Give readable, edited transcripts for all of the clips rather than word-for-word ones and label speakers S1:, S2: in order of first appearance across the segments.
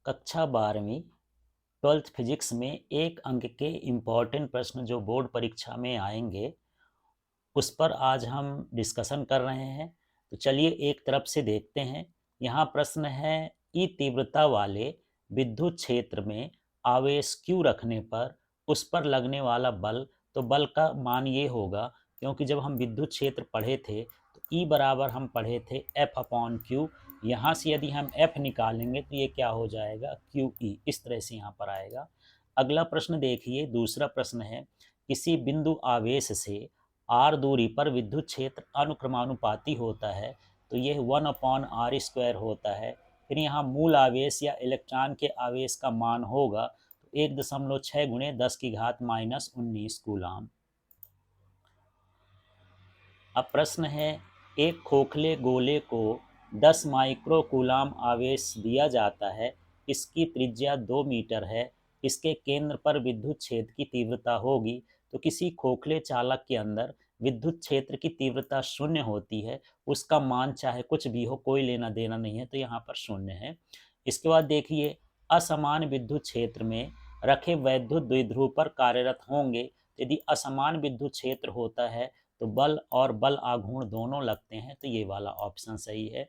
S1: कक्षा 12वीं 12th physics में एक अंक के इम्पॉर्टेंट प्रश्न जो बोर्ड परीक्षा में आएंगे उस पर आज हम डिस्कशन कर रहे हैं। तो चलिए एक तरफ से देखते हैं। यहाँ प्रश्न है, ई तीव्रता वाले विद्युत क्षेत्र में आवेश Q रखने पर उस पर लगने वाला बल। तो बल का मान ये होगा, क्योंकि जब हम विद्युत क्षेत्र पढ़े थे तो E बराबर हम पढ़े थे F/Q। यहाँ से यदि हम F निकालेंगे तो ये क्या हो जाएगा, QE। इस तरह से यहाँ पर आएगा। अगला प्रश्न देखिए, दूसरा प्रश्न है, किसी बिंदु आवेश से r दूरी पर विद्युत क्षेत्र अनुक्रमानुपाती होता है। तो यह 1/r² होता है। फिर यहाँ मूल आवेश या इलेक्ट्रॉन के आवेश का मान होगा तो 1.6 × 10⁻⁻19 कूलाम। अब प्रश्न है, एक खोखले गोले को 10 माइक्रो कूलाम आवेश दिया जाता है। इसकी त्रिज्या 2 मीटर है। इसके केंद्र पर विद्युत क्षेत्र की तीव्रता होगी। तो किसी खोखले चालक के अंदर विद्युत क्षेत्र की तीव्रता 0 होती है। उसका मान चाहे कुछ भी हो, कोई लेना देना नहीं है, तो यहाँ पर 0 है। इसके बाद देखिए, असमान विद्युत क्षेत्र में रखे वैद्युत द्विध्रुव पर कार्यरत होंगे। यदि असमान विद्युत क्षेत्र होता है तो बल और बल आघूर्ण दोनों लगते हैं। तो ये वाला ऑप्शन सही है।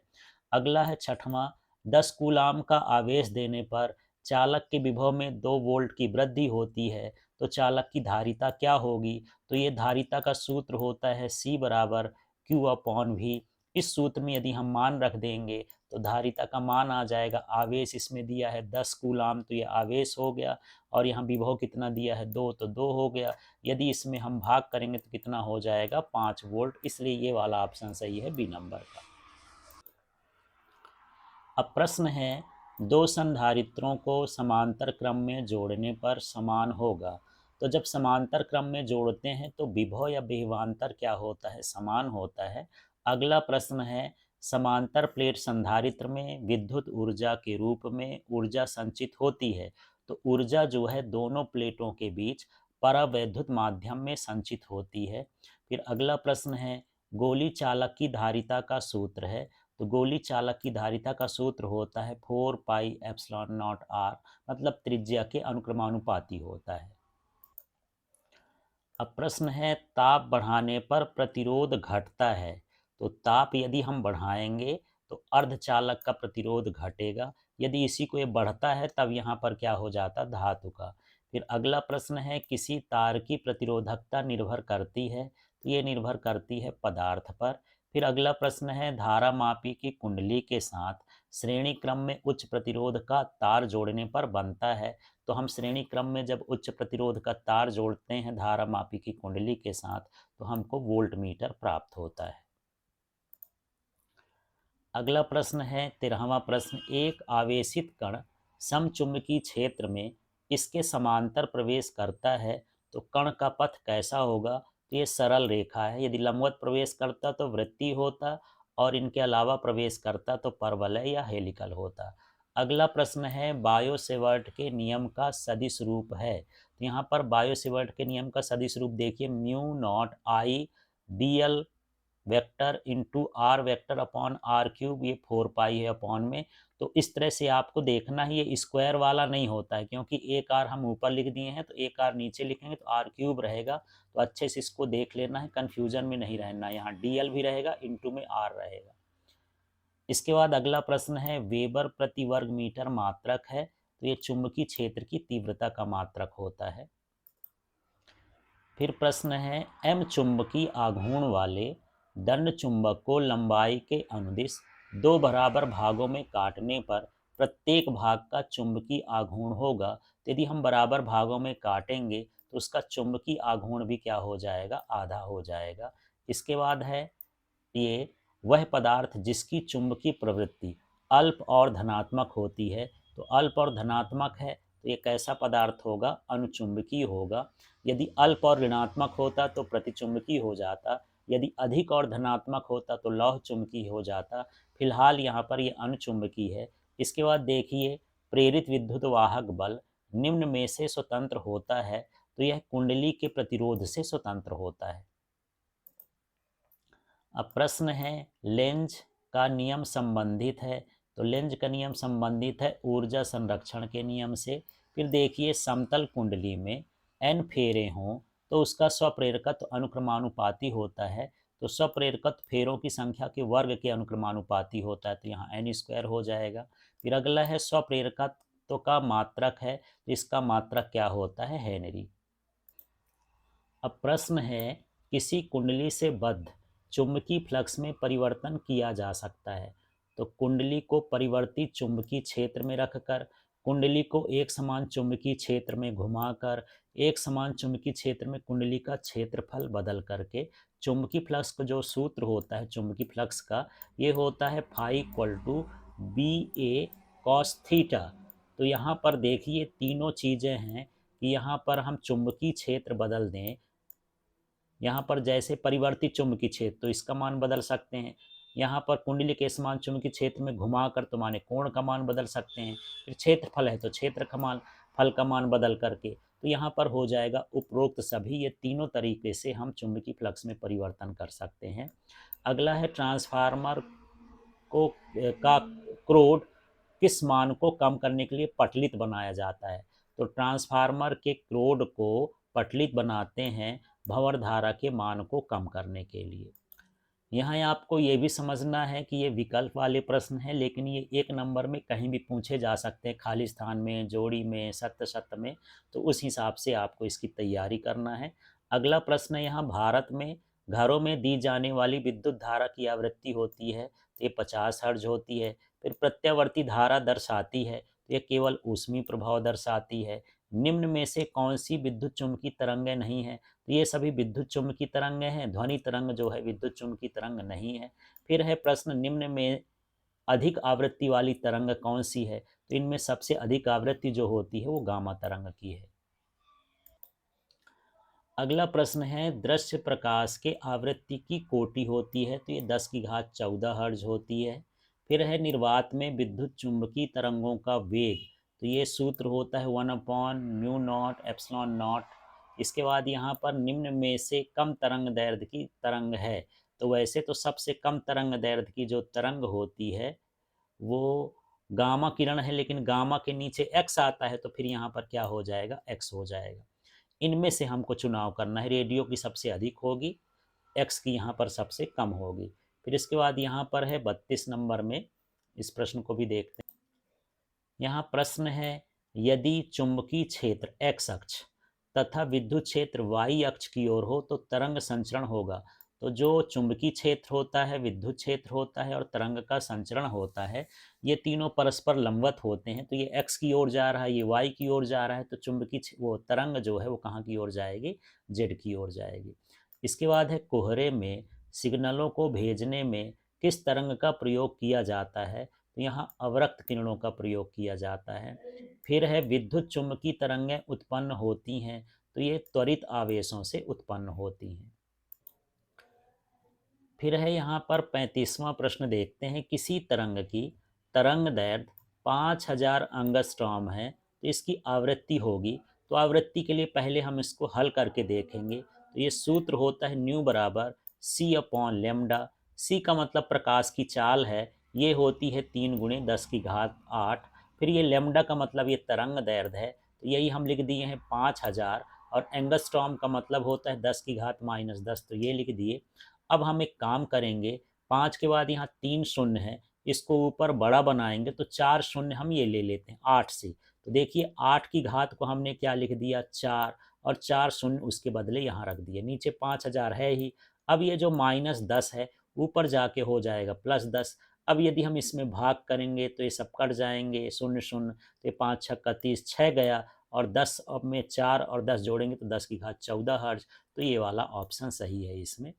S1: अगला है छठवां, 10 कूलाम का आवेश देने पर चालक के विभव में 2 वोल्ट की वृद्धि होती है। तो चालक की धारिता क्या होगी? तो ये धारिता का सूत्र होता है C बराबर Q/V। इस सूत्र में यदि हम मान रख देंगे तो धारिता का मान आ जाएगा। आवेश इसमें दिया है 10 कूलाम, तो ये आवेश हो गया, और यहाँ विभव कितना दिया है 2, तो 2 हो गया। यदि इसमें हम भाग करेंगे तो कितना हो जाएगा, 5 वोल्ट। इसलिए ये वाला ऑप्शन सही है, बी नंबर का। अब प्रश्न है, दो संधारित्रों को समांतर क्रम में जोड़ने पर समान होगा। तो जब समांतर क्रम में जोड़ते हैं तो विभव या विभवांतर क्या होता है, समान होता है। अगला प्रश्न है, समांतर प्लेट संधारित्र में विद्युत ऊर्जा के रूप में ऊर्जा संचित होती है। तो ऊर्जा जो है दोनों प्लेटों के बीच परावैद्युत माध्यम में संचित होती है। फिर अगला प्रश्न है, गोली चालक की धारिता का सूत्र है। तो गोली चालक की धारिता का सूत्र होता है 4πε0r, मतलब त्रिज्या के अनुक्रमानुपाती होता है। अब प्रश्न है, ताप बढ़ाने पर प्रतिरोध घटता है। तो ताप यदि हम बढ़ाएंगे तो अर्धचालक का प्रतिरोध घटेगा। यदि इसी को ये बढ़ता है तब यहाँ पर क्या हो जाता, धातु का। फिर अगला प्रश्न है, किसी तार की प्रतिरोधकता निर्भर करती है। तो ये निर्भर करती है पदार्थ पर। फिर अगला प्रश्न है, धारा मापी की कुंडली के साथ श्रेणी क्रम में उच्च प्रतिरोध का तार जोड़ने पर बनता है। तो हम श्रेणी क्रम में जब उच्च प्रतिरोध का तार जोड़ते हैं धारा मापी की कुंडली के साथ तो हमको वोल्ट मीटर प्राप्त होता है। अगला प्रश्न है 13वां प्रश्न, एक आवेशित कण समचुंबकीय क्षेत्र में इसके समांतर प्रवेश करता है तो कण का पथ कैसा होगा? तो ये सरल रेखा है। यदि लंबवत प्रवेश करता तो वृत्तीय होता, और इनके अलावा प्रवेश करता तो परवलय या हेलिकल होता। अगला प्रश्न है, बायो सेवर्ट के नियम का सदिश रूप है। तो यहाँ पर बायो सेवर्ट के नियम का सदिश रूप देखिए, μ0I vector into r vector upon r³ ये 4π है अपॉन में। तो इस तरह से आपको देखना है, ये स्क्वायर वाला नहीं होता है, क्योंकि एक आर हम ऊपर लिख दिए हैं तो एक आर नीचे लिखेंगे तो r³ रहेगा। तो अच्छे से इसको देख लेना है, कन्फ्यूजन में नहीं रहना। यहाँ dl भी रहेगा, इंटू में r रहेगा। इसके बाद अगला प्रश्न है, वेबर प्रति वर्ग मीटर मात्रक है। तो ये चुंबकीय क्षेत्र की तीव्रता का मात्रक होता है। फिर प्रश्न है, एम चुंबकीय आघूर्ण वाले दंड चुंबक को लंबाई के अनुदिश 2 बराबर भागों में काटने पर प्रत्येक भाग का चुंबकीय आघूर्ण होगा। तो यदि हम बराबर भागों में काटेंगे तो उसका चुंबकीय आघूर्ण भी क्या हो जाएगा, आधा हो जाएगा। इसके बाद है, ये वह पदार्थ जिसकी चुंबकीय प्रवृत्ति अल्प और धनात्मक होती है। तो अल्प और धनात्मक है तो ये कैसा पदार्थ होगा, अनुचुंबकीय होगा। यदि अल्प और ऋणात्मक होता तो प्रतिचुंबकीय हो जाता। यदि अधिक और धनात्मक होता तो लौह चुंबकीय हो जाता। फिलहाल यहाँ पर ये अनुचुंबकीय है। इसके बाद देखिए, प्रेरित विद्युत वाहक बल निम्न में से स्वतंत्र होता है। तो यह कुंडली के प्रतिरोध से स्वतंत्र होता है। अब प्रश्न है, लेंज का नियम संबंधित है तो लेंज का नियम संबंधित है ऊर्जा संरक्षण के नियम से। फिर देखिए समतल कुंडली में n फेरे हों तो उसका स्वप्रेरकत्व अनुक्रमानुपाती होता है। तो स्वप्रेरकत्व फेरों की संख्या के वर्ग के अनुक्रमानुपाती होता है, तो यहाँ n स्क्वायर हो जाएगा। फिर अगला है स्वप्रेरकत्व का मात्रक है, तो इसका मात्रक क्या होता है, हेनरी। अब प्रश्न है किसी कुंडली से बद्ध चुंबकीय फ्लक्स में परिवर्तन किया जा सकता है। तो कुंडली को परिवर्तित चुंबकीय क्षेत्र में रखकर, कुंडली को एक समान चुंबकीय क्षेत्र में घुमाकर, एक समान चुंबकीय क्षेत्र में कुंडली का क्षेत्रफल बदल करके चुंबकीय फ्लक्स का जो सूत्र होता है चुंबकीय फ्लक्स का, ये होता है phi equal to B A cos theta. तो यहाँ पर देखिए तीनों चीज़ें हैं कि यहाँ पर हम चुंबकीय क्षेत्र बदल दें, यहाँ पर जैसे परिवर्तित चुंबकीय क्षेत्र तो इसका मान बदल सकते हैं, यहाँ पर कुंडली के समान चुंबकीय क्षेत्र में घुमाकर तो माने कोण का मान बदल सकते हैं, फिर क्षेत्रफल है तो क्षेत्र का मान, फल का मान बदल करके, तो यहाँ पर हो जाएगा उपरोक्त सभी। ये तीनों तरीके से हम चुंबकीय फ्लक्स में परिवर्तन कर सकते हैं। अगला है ट्रांसफार्मर को का क्रोड किस मान को कम करने के लिए पटलित बनाया जाता है। तो ट्रांसफार्मर के क्रोड को पटलित बनाते हैं भंवर धारा के मान को कम करने के लिए। यहाँ आपको ये भी समझना है कि ये विकल्प वाले प्रश्न हैं, लेकिन ये एक नंबर में कहीं भी पूछे जा सकते हैं, खाली स्थान में, जोड़ी में, सत्य सत्य में, तो उस हिसाब से आपको इसकी तैयारी करना है। अगला प्रश्न है यहाँ भारत में घरों में दी जाने वाली विद्युत धारा की आवृत्ति होती है, तो ये 50 हर्ट्ज होती है। फिर प्रत्यावर्ती धारा दर्शाती है, तो ये केवल ऊष्मीय प्रभाव दर्शाती है। निम्न में से कौन सी विद्युत चुम्बकीय तरंगें नहीं है, तो ये सभी विद्युत चुम्बकीय तरंगें हैं, ध्वनि तरंग जो है विद्युत चुम्बकीय तरंग नहीं है। फिर है प्रश्न निम्न में अधिक आवृत्ति वाली तरंग कौन सी है, तो इनमें सबसे अधिक आवृत्ति जो होती है वो गामा तरंग की है। अगला प्रश्न है दृश्य प्रकाश के आवृत्ति की कोटि होती है, तो ये 10 की घात 14 हर्ज होती है। फिर है निर्वात में विद्युत चुम्बकीय तरंगों का वेग, तो ये सूत्र होता है 1/μ0 ε0। इसके बाद यहाँ पर निम्न में से कम तरंग दैर्ध्य की तरंग है, तो वैसे तो सबसे कम तरंग दैर्ध्य की जो तरंग होती है वो गामा किरण है, लेकिन गामा के नीचे एक्स आता है, तो फिर यहाँ पर क्या हो जाएगा, एक्स हो जाएगा। इनमें से हमको चुनाव करना है, रेडियो की सबसे अधिक होगी, एक्स की यहाँ पर सबसे कम होगी। फिर इसके बाद यहाँ पर है 32 नंबर में, इस प्रश्न को भी देखते हैं। यहाँ प्रश्न है यदि चुंबकीय क्षेत्र एक्स अक्ष तथा विद्युत क्षेत्र वाई अक्ष की ओर हो तो तरंग संचरण होगा। तो जो चुंबकीय क्षेत्र होता है, विद्युत क्षेत्र होता है और तरंग का संचरण होता है, ये तीनों परस्पर लंबवत होते हैं। तो ये एक्स की ओर जा रहा है, ये वाई की ओर जा रहा है, तो चुंबकीय वो तरंग जो है वो कहाँ की ओर जाएगी, जेड की ओर जाएगी। इसके बाद है कोहरे में सिग्नलों को भेजने में किस तरंग का प्रयोग किया जाता है, तो यहाँ अवरक्त किरणों का प्रयोग किया जाता है। फिर है विद्युत चुम्बकीय तरंगें उत्पन्न होती हैं, तो ये त्वरित आवेशों से उत्पन्न होती हैं। फिर है यहाँ पर 35वां प्रश्न देखते हैं, किसी तरंग की तरंग दैर्ध्य 5000 एंगस्ट्रॉम है, तो इसकी आवृत्ति होगी। तो आवृत्ति के लिए पहले हम इसको हल करके देखेंगे। तो ये सूत्र होता है न्यू बराबर सी अपॉन लेमडा। सी का मतलब प्रकाश की चाल है, ये होती है 3 गुणे 10 की घात 8। फिर ये लेमडा का मतलब ये तरंग दैर्ध्य है, तो यही हम लिख दिए हैं 5000, और एंगस्ट्रॉम का मतलब होता है 10 की घात -10, तो ये लिख दिए। अब हम एक काम करेंगे, 5 के बाद यहाँ 3 शून्य है, इसको ऊपर बड़ा बनाएंगे तो 4 शून्य हम ये ले लेते हैं 8 से। तो देखिए 8 की घात को हमने क्या लिख दिया, 4, और 4 शून्य उसके बदले यहाँ रख दिए। नीचे 5000 है ही। अब ये जो -10 है ऊपर जाके हो जाएगा +10। अब यदि हम इसमें भाग करेंगे तो ये सब कट जाएंगे, शून्य शून्य, तो 5 छक्का 30, 6 गया, और 10 अब में 4 और 10 जोड़ेंगे तो 10 की घात 14 हर्ज। तो ये वाला ऑप्शन सही है इसमें।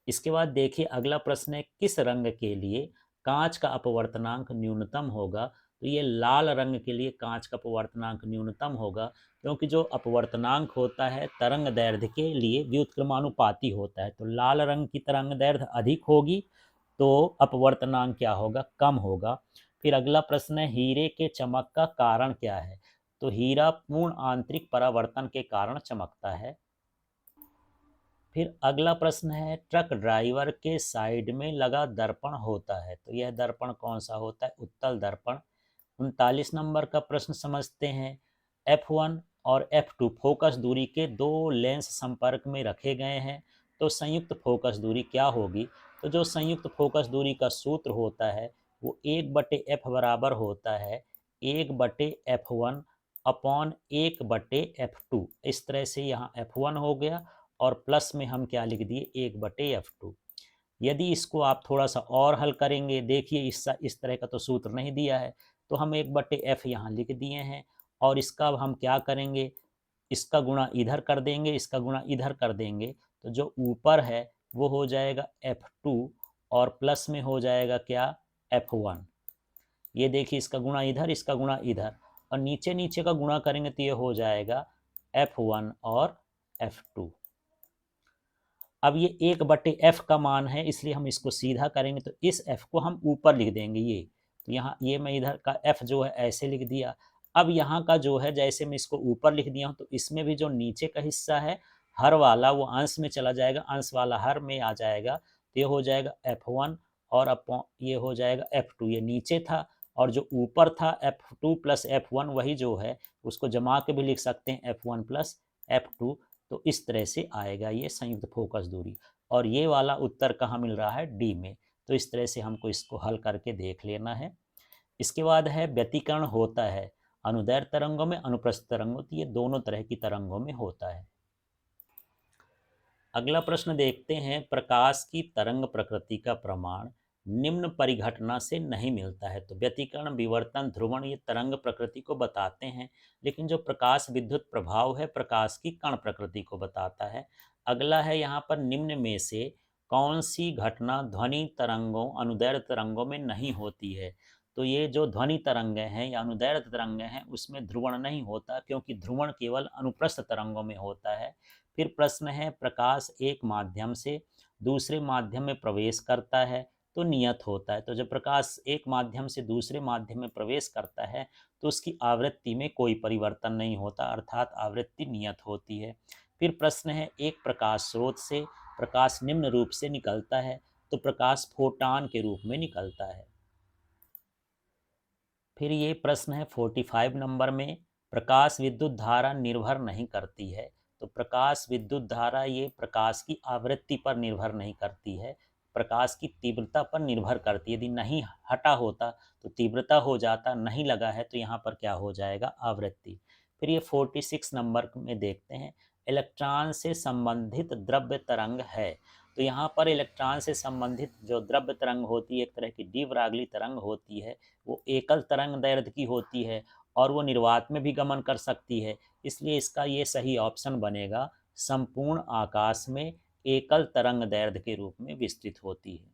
S1: इसके बाद देखिए अगला प्रश्न है किस रंग के लिए कांच का अपवर्तनांक न्यूनतम होगा। तो ये लाल रंग के लिए कांच का अपवर्तनांक न्यूनतम होगा, क्योंकि जो अपवर्तनांक होता है तरंग दैर्ध्य के लिए व्युत्क्रमानुपाती होता है। तो लाल रंग की तरंग दैर्ध्य अधिक होगी तो अपवर्तनांक क्या होगा, कम होगा। फिर अगला प्रश्न है हीरे के चमक का कारण क्या है। तो हीरा पूर्ण आंतरिक परावर्तन के कारण चमकता है। फिर अगला प्रश्न है, ट्रक ड्राइवर के साइड में लगा दर्पण होता है, तो यह दर्पण कौन सा होता है? उत्तल दर्पण। 39 नंबर का प्रश्न समझते हैं। F1 और F2 फोकस दूरी के दो लेंस संपर्क में रखे गए हैं, तो संयुक्त फोकस दूरी क्या होगी? तो जो संयुक्त फोकस दूरी का सूत्र होता है वो 1/f बराबर होता है 1/f1 अपॉन 1/f2। इस तरह से यहाँ F1 हो गया और प्लस में हम क्या लिख दिए? 1/f2। यदि इसको आप थोड़ा सा और हल करेंगे, देखिए इस तरह का तो सूत्र नहीं दिया है, तो हम 1/f यहाँ लिख दिए हैं और इसका अब हम क्या करेंगे? इसका गुणा इधर कर देंगे, इसका गुणा इधर कर देंगे, तो जो ऊपर है वो हो जाएगा F2 और प्लस में हो जाएगा क्या? F1। ये देखिए, इसका गुणा इधर, इसका गुणा इधर, और नीचे नीचे का गुणा करेंगे तो ये हो जाएगा F1 और F2। अब ये 1/f का मान है, इसलिए हम इसको सीधा करेंगे तो इस f को हम ऊपर लिख देंगे ये, तो यहाँ ये मैं इधर का f जो है ऐसे लिख दिया। अब यहाँ का जो है, जैसे मैं इसको ऊपर लिख दिया हूँ, तो इसमें भी जो नीचे का हिस्सा है हर वाला, वो अंश में चला जाएगा, अंश वाला हर में आ जाएगा, तो ये हो जाएगा F1 और अपॉन ये हो जाएगा F2। ये नीचे था और जो ऊपर था F2 प्लस F1, वही जो है उसको जमा के भी लिख सकते हैं F1 प्लस F2। तो इस तरह से आएगा ये संयुक्त फोकस दूरी, और ये वाला उत्तर कहाँ मिल रहा है? डी में। तो इस तरह से हमको इसको हल करके देख लेना है। इसके बाद है, व्यतिकरण होता है अनुदैर्ध्य तरंगों में, अनुप्रस्थ तरंगों, तो ये दोनों तरह की तरंगों में होता है। अगला प्रश्न देखते हैं, प्रकाश की तरंग प्रकृति का प्रमाण निम्न परिघटना से नहीं मिलता है। तो व्यतिकरण, विवर्तन, ध्रुवण ये तरंग प्रकृति को बताते हैं, लेकिन जो प्रकाश विद्युत प्रभाव है प्रकाश की कण प्रकृति को बताता है। अगला है यहाँ पर, निम्न में से कौन सी घटना ध्वनि तरंगों अनुदैर्ध्य तरंगों में नहीं होती है? तो ये जो ध्वनि तरंगें हैं या अनुदैर्ध्य तरंगें हैं उसमें ध्रुवण नहीं होता, क्योंकि ध्रुवण केवल अनुप्रस्थ तरंगों में होता है। फिर प्रश्न है, प्रकाश एक माध्यम से दूसरे माध्यम में प्रवेश करता है तो नियत होता है। तो जब प्रकाश एक माध्यम से दूसरे माध्यम में प्रवेश करता है तो उसकी आवृत्ति में कोई परिवर्तन नहीं होता, अर्थात आवृत्ति नियत होती है। फिर प्रश्न है, एक प्रकाश स्रोत से प्रकाश निम्न रूप से निकलता है, तो प्रकाश फोटान के रूप में निकलता है। फिर ये प्रश्न है 45 नंबर में, प्रकाश विद्युत धारा निर्भर नहीं करती है। तो प्रकाश विद्युत धारा ये प्रकाश की आवृत्ति पर निर्भर नहीं करती है, प्रकाश की तीव्रता पर निर्भर करती है। यदि नहीं हटा होता तो तीव्रता हो जाता, नहीं लगा है तो यहाँ पर क्या हो जाएगा? आवृत्ति। फिर ये 46 नंबर में देखते हैं, इलेक्ट्रॉन से संबंधित द्रव्य तरंग है। तो यहाँ पर इलेक्ट्रॉन से संबंधित जो द्रव्य तरंग होती है, एक तरह की डी ब्रागली तरंग होती है, वो एकल तरंग दैर्ध्य की होती है और वो निर्वात में भी गमन कर सकती है, इसलिए इसका ये सही ऑप्शन बनेगा, संपूर्ण आकाश में एकल तरंग दैर्ध्य के रूप में विस्तृत होती है।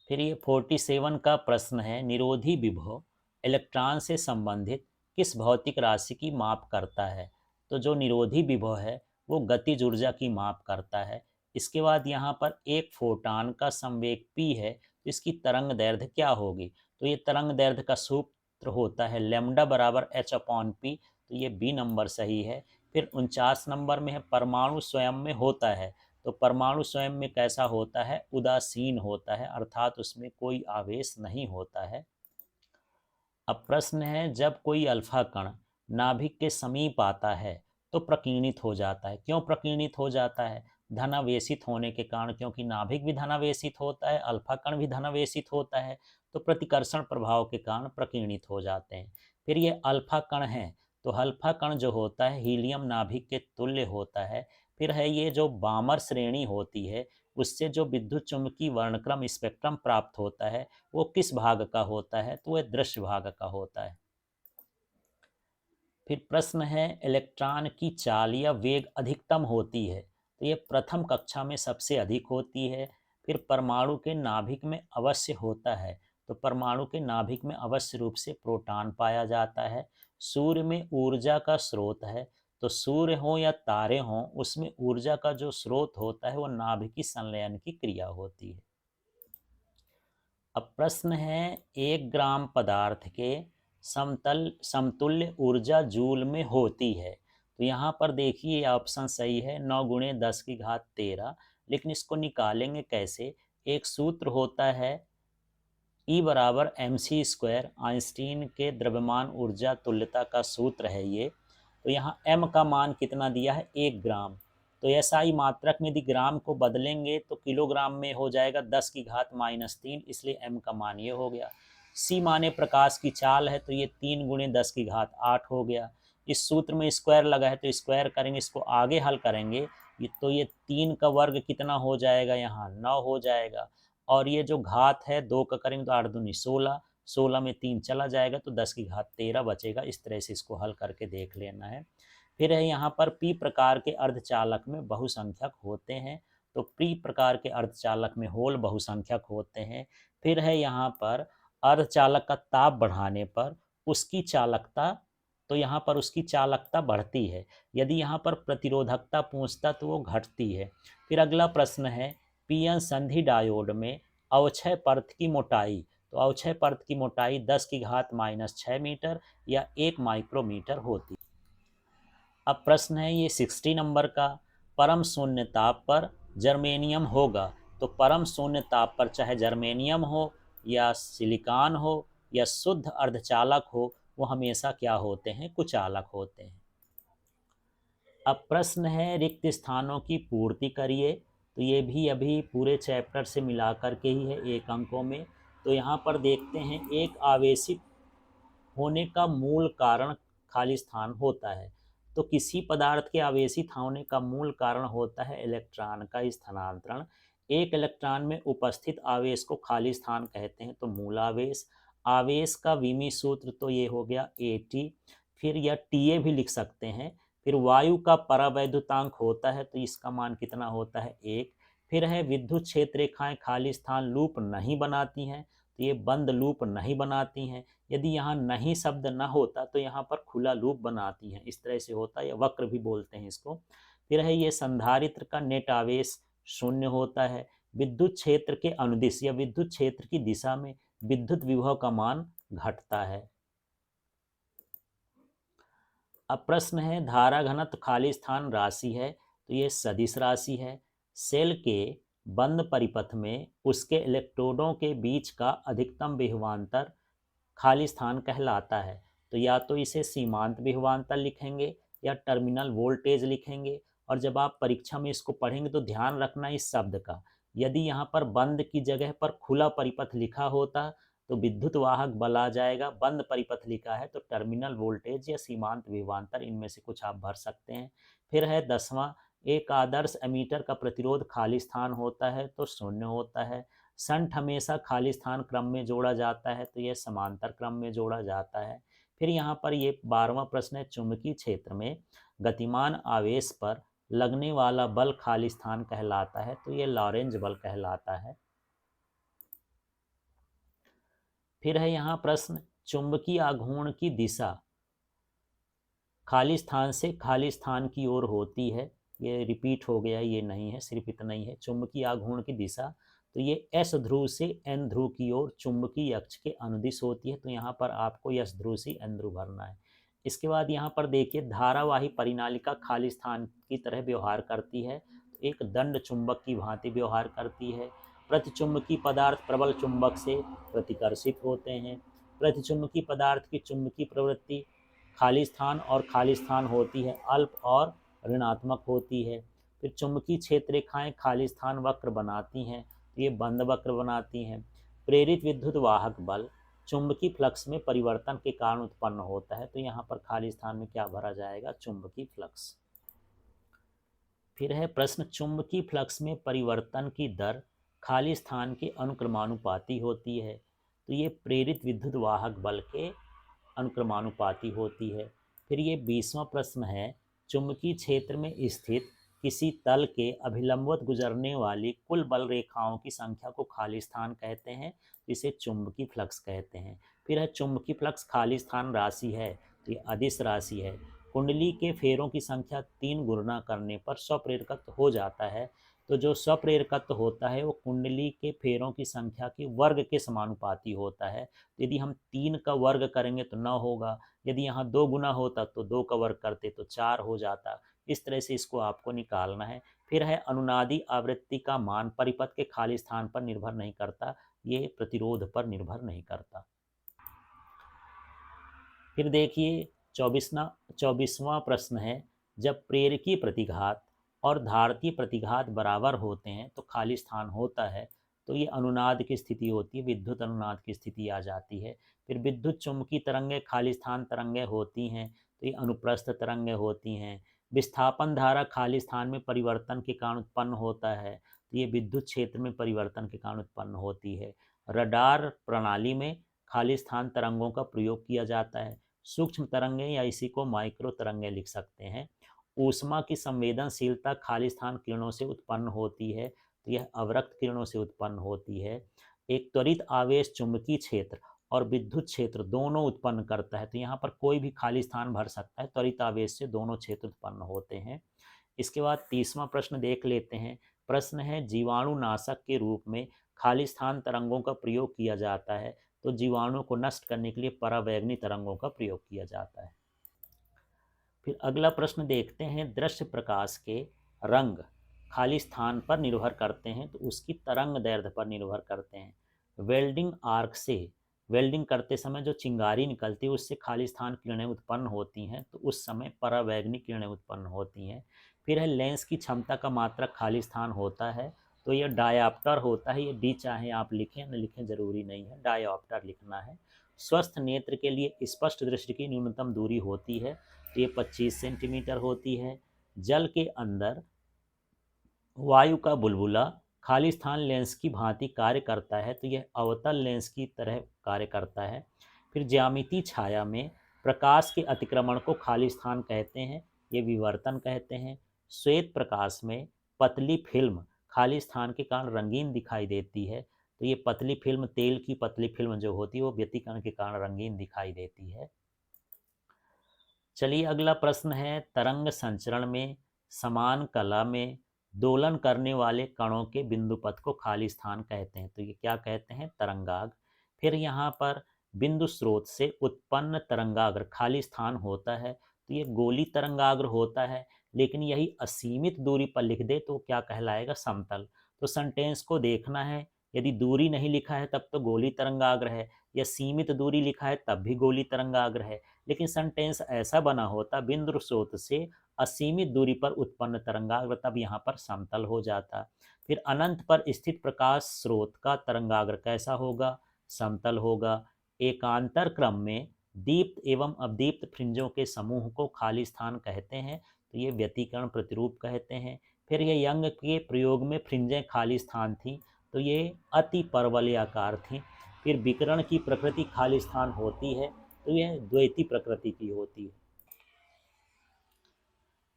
S1: फिर ये 47 का प्रश्न है, निरोधी विभव इलेक्ट्रॉन से संबंधित किस भौतिक राशि की माप करता है? तो जो निरोधी विभव है वो गतिज ऊर्जा की माप करता है। इसके बाद यहाँ पर एक फोटान का संवेग p है, तो इसकी तरंग दैर्ध्य क्या होगी? तो ये तरंग दैर्ध्य का सूत्र होता है लैम्डा बराबर h/p, तो ये बी नंबर सही है। फिर 49 नंबर में है, परमाणु स्वयं में होता है। तो परमाणु स्वयं में कैसा होता है? उदासीन होता है, अर्थात उसमें कोई आवेश नहीं होता है। अब प्रश्न है, जब कोई अल्फा कण नाभिक के समीप आता है तो प्रकीर्णित हो जाता है। क्यों प्रकीर्णित हो जाता है? धनावेशित होने के कारण, क्योंकि नाभिक भी धनावेशित होता है, अल्फा कण भी धनावेशित होता है, तो प्रतिकर्षण प्रभाव के कारण प्रकीर्णित हो जाते हैं। फिर ये अल्फा कण है, तो अल्फा कण जो होता है हीलियम नाभिक के तुल्य होता है। फिर है ये जो बामर श्रेणी होती है, उससे जो विद्युत चुंबकीय वर्णक्रम स्पेक्ट्रम प्राप्त होता है वो किस भाग का होता है? तो वह दृश्य भाग का होता है। फिर प्रश्न है, इलेक्ट्रॉन की चाल या वेग अधिकतम होती है, तो ये प्रथम कक्षा में सबसे अधिक होती है। फिर परमाणु के नाभिक में अवश्य होता है, तो परमाणु के नाभिक में अवश्य रूप से प्रोटॉन पाया जाता है। सूर्य में ऊर्जा का स्रोत है, तो सूर्य हो या तारे हों उसमें ऊर्जा का जो स्रोत होता है वो नाभिकीय संलयन की क्रिया होती है। अब प्रश्न है, 1 ग्राम पदार्थ के समतुल्य ऊर्जा जूल में होती है, तो यहाँ पर देखिए ये ऑप्शन सही है, 9 गुणे 10 की घात 13। लेकिन इसको निकालेंगे कैसे? एक सूत्र होता है E बराबर mc², आइंस्टीन के द्रव्यमान ऊर्जा तुल्यता का सूत्र है ये। तो यहाँ m का मान कितना दिया है? 1 ग्राम। तो SI मात्रक में यदि ग्राम को बदलेंगे तो किलोग्राम में हो जाएगा 10 की घात -3, इसलिए m का मान ये हो गया। C माने प्रकाश की चाल है, तो ये 3 गुणे 10 की घात 8 हो गया। इस सूत्र में स्क्वायर लगा है तो स्क्वायर करेंगे, इसको आगे हल करेंगे तो ये 3 का वर्ग कितना हो जाएगा? यहाँ 9 हो जाएगा। और ये जो घात है 2 का करेंगे तो 8 दूनी 16, 16 में 3 चला जाएगा तो 10 की घात 13 बचेगा। इस तरह से इसको हल करके देख लेना है। फिर है यहाँ पर पी प्रकार के अर्धचालक में बहुसंख्यक होते हैं। तो पी प्रकार के अर्धचालक में होल बहुसंख्यक होते हैं। फिर है यहाँ पर अर्धचालक का ताप बढ़ाने पर उसकी चालकता, तो यहाँ पर उसकी चालकता बढ़ती है। यदि यहाँ पर प्रतिरोधकता पूछता तो वो घटती है। फिर अगला प्रश्न है पीएन संधि डायोड में अवक्षय परत की मोटाई। तो अवक्षय परत की मोटाई 10 की घात -6 मीटर या 1 माइक्रोमीटर होती। अब प्रश्न है ये 60 नंबर का, परम शून्य ताप पर जर्मेनियम होगा। तो परम शून्य ताप पर चाहे जर्मेनियम हो या सिलिकॉन हो या शुद्ध अर्धचालक हो, वो हमेशा क्या होते हैं? कुचालक होते हैं। अब प्रश्न है रिक्त स्थानों की पूर्ति करिए। तो ये भी अभी पूरे चैप्टर से मिलाकर के ही है, 1 अंकों में। तो यहाँ पर देखते हैं एक आवेशित होने का मूल कारण खाली स्थान होता है। तो किसी पदार्थ के आवेशित होने का मूल कारण होता है इलेक्ट्रॉन का स्थानांतरण। एक इलेक्ट्रॉन में उपस्थित आवेश को खाली स्थान कहते हैं, तो मूलावेश। आवेश का विमी सूत्र तो ये हो गया AT। फिर या TA भी लिख सकते हैं। फिर वायु का परावैद्युतांक होता है, तो इसका मान कितना होता है? 1। फिर है विद्युत क्षेत्र रेखाएं खाली स्थान लूप नहीं बनाती हैं, तो ये बंद लूप नहीं बनाती हैं। यदि यहाँ नहीं शब्द न होता तो यहाँ पर खुला लूप बनाती हैं, इस तरह से होता है, या वक्र भी बोलते हैं इसको। फिर है ये संधारित्र का नेट आवेश शून्य होता है। विद्युत क्षेत्र के अनुदिश या विद्युत क्षेत्र की दिशा में विद्युत विभव का मान घटता है। अब प्रश्न है धारा घनत्व खाली स्थान राशि है, तो ये सदिश राशि है। सेल के बंद परिपथ में उसके इलेक्ट्रोडों के बीच का अधिकतम विभवांतर खाली स्थान कहलाता है। तो या तो इसे सीमांत विभवांतर लिखेंगे या टर्मिनल वोल्टेज लिखेंगे। और जब आप परीक्षा में इसको पढ़ेंगे तो ध्यान रखना इस शब्द का, यदि यहाँ पर बंद की जगह पर खुला परिपथ लिखा होता तो विद्युत वाहक बल आ जाएगा। बंद परिपथ लिखा है तो टर्मिनल वोल्टेज या सीमांत विभवांतर, इनमें से कुछ आप भर सकते हैं। फिर है 10वां, एक आदर्श एमीटर का प्रतिरोध खाली स्थान होता है तो शून्य होता है। संठ हमेशा खाली स्थान क्रम में जोड़ा जाता है, तो यह समांतर क्रम में जोड़ा जाता है। फिर यहाँ पर ये 12वां प्रश्न है चुंबकीय क्षेत्र में गतिमान आवेश पर लगने वाला बल खाली स्थान कहलाता है, तो ये लॉरेंज बल कहलाता है। फिर है यहाँ प्रश्न चुंबकीय आघूर्ण की दिशा खाली स्थान से खाली स्थान की ओर होती है। ये रिपीट हो गया, ये नहीं है, सिर्फ इतना ही है। चुंबकीय आघूर्ण की दिशा, तो ये S ध्रुव से N ध्रुव की ओर चुंबकीय अक्ष के अनुदिश होती है। तो यहाँ पर आपको S ध्रुव से N ध्रुव भरना है। इसके बाद यहाँ पर देखिए धारावाही परिनालिका खाली स्थान की तरह व्यवहार करती है, एक दंड चुंबक की भांति व्यवहार करती है। प्रतिचुंबकीय पदार्थ प्रबल चुंबक से प्रतिकर्षित होते हैं। प्रतिचुंबकीय पदार्थ की चुंबकीय प्रवृत्ति खाली स्थान और खाली स्थान होती है, अल्प और ऋणात्मक होती है। फिर चुंबकीय क्षेत्र रेखाएं खाली स्थान वक्र बनाती हैं, तो ये बंद वक्र बनाती हैं। प्रेरित विद्युत वाहक बल चुंबकीय फ्लक्स में परिवर्तन के कारण उत्पन्न होता है, तो यहाँ पर खाली स्थान में क्या भरा जाएगा? चुंबकीय फ्लक्स। फिर है प्रश्न चुंबकीय फ्लक्स में परिवर्तन की दर खाली स्थान के अनुक्रमानुपाती होती है, तो ये प्रेरित विद्युत वाहक बल के अनुक्रमानुपाती होती है। फिर ये 20वां प्रश्न है चुंबकीय क्षेत्र में स्थित किसी तल के अभिलंबवत गुजरने वाली कुल बल रेखाओं की संख्या को खाली स्थान कहते हैं, जिसे चुंबकीय फ्लक्स कहते हैं। फिर है चुंबकीय फ्लक्स खाली स्थान राशि है, तो ये अदिश राशि है। कुंडली के फेरों की संख्या 3 गुणा करने पर स्वप्रेरकत्व हो जाता है, तो जो स्वप्रेरकत्व होता है वो कुंडली के फेरों की संख्या के वर्ग के समानुपाती होता है। तो यदि हम 3 का वर्ग करेंगे तो 9 होगा, यदि यहाँ 2 गुना होता तो 2 का वर्ग करते तो 4 हो जाता। इस तरह से इसको आपको निकालना है। फिर है अनुनादी आवृत्ति का मान परिपथ के खाली स्थान पर निर्भर नहीं करता, ये प्रतिरोध पर निर्भर नहीं करता। फिर देखिए 24वां प्रश्न है, जब प्रेरकी प्रतिघात और धारती प्रतिघात बराबर होते हैं तो खाली स्थान होता है। तो ये अनुनाद की स्थिति होती है, विद्युत अनुनाद की स्थिति आ जाती है। फिर विद्युत चुंबकीय तरंगें खाली स्थान तरंगें होती हैं, तो ये अनुप्रस्थ तरंगें होती हैं। विस्थापन धारा खाली स्थान में परिवर्तन के कारण उत्पन्न होता है, तो ये विद्युत क्षेत्र में परिवर्तन के कारण उत्पन्न होती है। रडार प्रणाली में खाली स्थान तरंगों का प्रयोग किया जाता है। सूक्ष्म तरंगें या इसी को माइक्रो तरंगें लिख सकते हैं। ऊष्मा की संवेदनशीलता खाली स्थान किरणों से उत्पन्न होती है, तो यह अवरक्त किरणों से उत्पन्न होती है। एक त्वरित आवेश चुंबकीय क्षेत्र और विद्युत क्षेत्र दोनों उत्पन्न करता है, तो यहाँ पर कोई भी खाली स्थान भर सकता है, त्वरित आवेश से दोनों क्षेत्र उत्पन्न होते हैं। इसके बाद 30वां प्रश्न देख लेते हैं। प्रश्न है, जीवाणुनाशक के रूप में खाली स्थान तरंगों का प्रयोग किया जाता है, तो जीवाणु को नष्ट करने के लिए परावैंगनी तरंगों का प्रयोग किया जाता है। फिर अगला प्रश्न देखते हैं, दृश्य प्रकाश के रंग खाली स्थान पर निर्भर करते हैं, तो उसकी तरंग दैर्ध्य पर निर्भर करते हैं। वेल्डिंग आर्क से वेल्डिंग करते समय जो चिंगारी निकलती है उससे खाली स्थान किरणें उत्पन्न होती हैं, तो उस समय परावैंगनी किरणें उत्पन्न होती हैं। फिर है लेंस की क्षमता का मात्रक खाली स्थान होता है, तो यह डायऑप्टर होता है। ये डी चाहे आप लिखें न लिखें जरूरी नहीं है, डायऑप्टर लिखना है। स्वस्थ नेत्र के लिए स्पष्ट दृष्टि की न्यूनतम दूरी होती है, तो ये 25 सेंटीमीटर होती है। जल के अंदर वायु का बुलबुला खाली स्थान लेंस की भांति कार्य करता है, तो यह अवतल लेंस की तरह कार्य करता है। फिर ज्यामितीय छाया में प्रकाश के अतिक्रमण को खाली स्थान कहते हैं, ये विवर्तन कहते हैं। श्वेत प्रकाश में पतली फिल्म खाली स्थान के कारण रंगीन दिखाई देती है, तो ये पतली फिल्म, तेल की पतली फिल्म जो होती है वो व्यतिकरण के कारण रंगीन दिखाई देती है। चलिए अगला प्रश्न है, तरंग संचरण में समान कला में दोलन करने वाले कणों के बिंदु पथ को खाली स्थान कहते हैं, तो ये क्या कहते हैं, तरंगाग्र। फिर यहाँ पर बिंदु स्रोत से उत्पन्न तरंगाग्र खाली स्थान होता है, तो ये गोली तरंगाग्र होता है। लेकिन यही असीमित दूरी पर लिख दे तो क्या कहलाएगा, समतल। तो सेंटेंस को देखना है, यदि दूरी नहीं लिखा है तब तो गोली तरंगाग्र है, या सीमित दूरी लिखा है तब भी गोली तरंगाग्र है। लेकिन सेंटेंस ऐसा बना होता बिंदु स्रोत से असीमित दूरी पर उत्पन्न तरंगाग्र, तब यहाँ पर समतल हो जाता। फिर अनंत पर स्थित प्रकाश स्रोत का तरंगाग्र कैसा होगा, समतल होगा। एकांतर क्रम में दीप्त एवं अदीप्त फ्रिंजों के समूह को खाली स्थान कहते हैं, तो ये व्यतिकरण प्रतिरूप कहते हैं। फिर ये यंग के प्रयोग में फ्रिंजें खाली स्थान थी, तो ये अति परवलयाकार थी। फिर विकिरण की प्रकृति खाली स्थान होती है, तो यह द्वैती प्रकृति की होती है।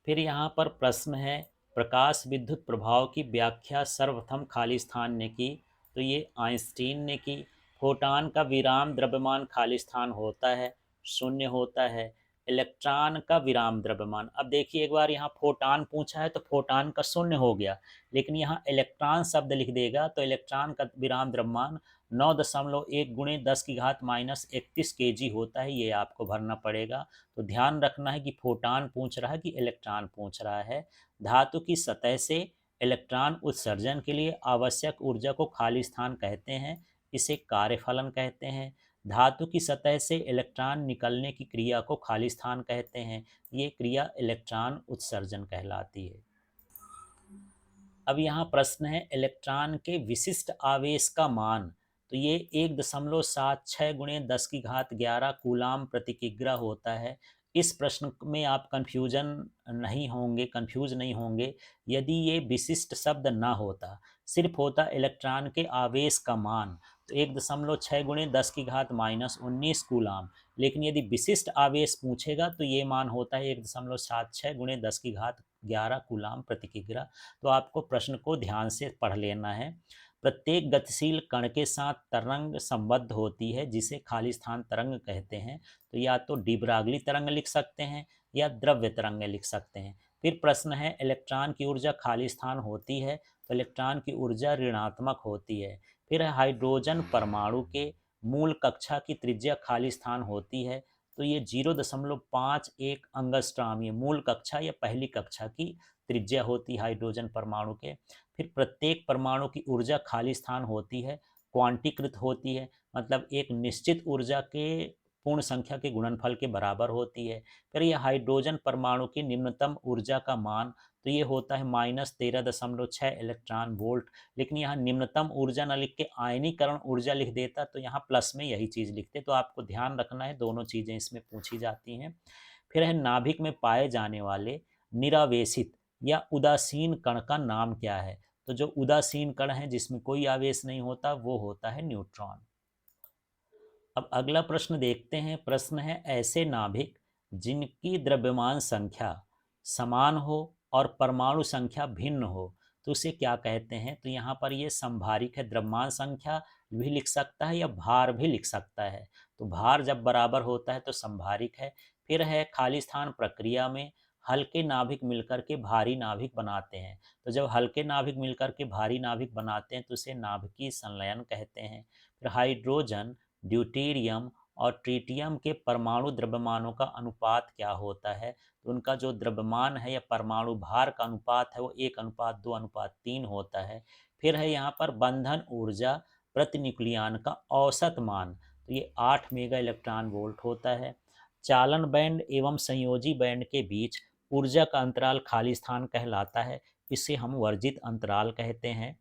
S1: फिर यहाँ पर प्रश्न है, प्रकाश विद्युत प्रभाव की व्याख्या सर्वप्रथम खाली स्थान ने की, तो ये आइंस्टीन ने की। फोटॉन का विराम द्रव्यमान खाली स्थान होता है, शून्य होता है। इलेक्ट्रॉन का विराम द्रव्यमान, अब देखिए एक बार यहाँ फोटॉन पूछा है तो फोटॉन का शून्य हो गया, लेकिन यहाँ इलेक्ट्रॉन शब्द लिख देगा तो इलेक्ट्रॉन का विराम द्रव्यमान 9.1 गुणे 10 की घात -31 kg होता है, ये आपको भरना पड़ेगा। तो ध्यान रखना है कि फोटॉन पूछ रहा है कि इलेक्ट्रॉन पूछ रहा है। धातु की सतह से इलेक्ट्रॉन उत्सर्जन के लिए आवश्यक ऊर्जा को खाली स्थान कहते हैं, इसे कार्यफलन कहते हैं। धातु की सतह से इलेक्ट्रॉन निकलने की क्रिया को खाली स्थान कहते हैं, ये क्रिया इलेक्ट्रॉन उत्सर्जन कहलाती है। अब यहाँ प्रश्न है, इलेक्ट्रॉन के विशिष्ट आवेश का मान, तो ये 1.76 गुणे 10 की घात 11 कूलाम प्रति किग्रा होता है। इस प्रश्न में आप कंफ्यूज नहीं होंगे यदि ये विशिष्ट शब्द ना होता, सिर्फ होता इलेक्ट्रॉन के आवेश का मान, तो 1.6 गुणे 10 की घात -19 कूलाम। लेकिन यदि विशिष्ट आवेश पूछेगा तो ये मान होता है 1.76 गुणे 10 की घात 11 कूलाम प्रति किग्रा। तो आपको प्रश्न को ध्यान से पढ़ लेना है। प्रत्येक गतिशील कण के साथ तरंग संबद्ध होती है, जिसे खाली स्थान तरंग कहते हैं। तो या तो डी ब्रागली तरंग लिख सकते हैं या द्रव्य तरंग लिख सकते हैं। फिर प्रश्न है, इलेक्ट्रॉन की ऊर्जा खाली स्थान होती है, तो इलेक्ट्रॉन की ऊर्जा ऋणात्मक होती है। फिर है हाइड्रोजन परमाणु के मूल कक्षा की त्रिज्या खाली स्थान होती है, तो ये 0.51 अंगस्ट्राम, ये मूल कक्षा या पहली कक्षा की त्रिज्या होती है हाइड्रोजन परमाणु के। फिर प्रत्येक परमाणु की ऊर्जा खाली स्थान होती है, क्वांटीकृत होती है, मतलब एक निश्चित ऊर्जा के पूर्ण संख्या के गुणनफल के बराबर होती है। फिर यह हाइड्रोजन परमाणु की निम्नतम ऊर्जा का मान, तो ये होता है -13.6 इलेक्ट्रॉन वोल्ट। लेकिन यहाँ निम्नतम ऊर्जा न लिख के आयनीकरण ऊर्जा लिख देता तो यहाँ प्लस में यही चीज़ लिखते। तो आपको ध्यान रखना है, दोनों चीज़ें इसमें पूछी जाती हैं। फिर है नाभिक में पाए जाने वाले निरावेशित या उदासीन कण का नाम क्या है। तो जो उदासीन कण है जिसमें कोई आवेश नहीं होता वो होता है न्यूट्रॉन। अब अगला प्रश्न देखते हैं। प्रश्न है, ऐसे नाभिक जिनकी द्रव्यमान संख्या समान हो और परमाणु संख्या भिन्न हो तो उसे क्या कहते हैं। तो यहाँ पर ये संभारिक है, द्रव्यमान संख्या भी लिख सकता है या भार भी लिख सकता है। तो भार जब बराबर होता है तो संभारिक है। फिर है खाली स्थान प्रक्रिया में हल्के नाभिक मिलकर के भारी नाभिक बनाते हैं। तो जब हल्के नाभिक मिलकर के भारी नाभिक बनाते हैं तो उसे नाभिकीय संलयन कहते हैं। फिर हाइड्रोजन, ड्यूटेरियम और ट्रिटियम के परमाणु द्रव्यमानों का अनुपात क्या होता है। तो उनका जो द्रव्यमान है या परमाणु भार का अनुपात है वो 1:2:3 होता है। फिर है यहाँ पर बंधन ऊर्जा प्रति न्यूक्लियन का औसत मान, तो ये 8 मेगा इलेक्ट्रॉन वोल्ट होता है। चालन बैंड एवं संयोजी बैंड के बीच ऊर्जा का अंतराल खाली स्थान कहलाता है, इसे हम वर्जित अंतराल कहते हैं।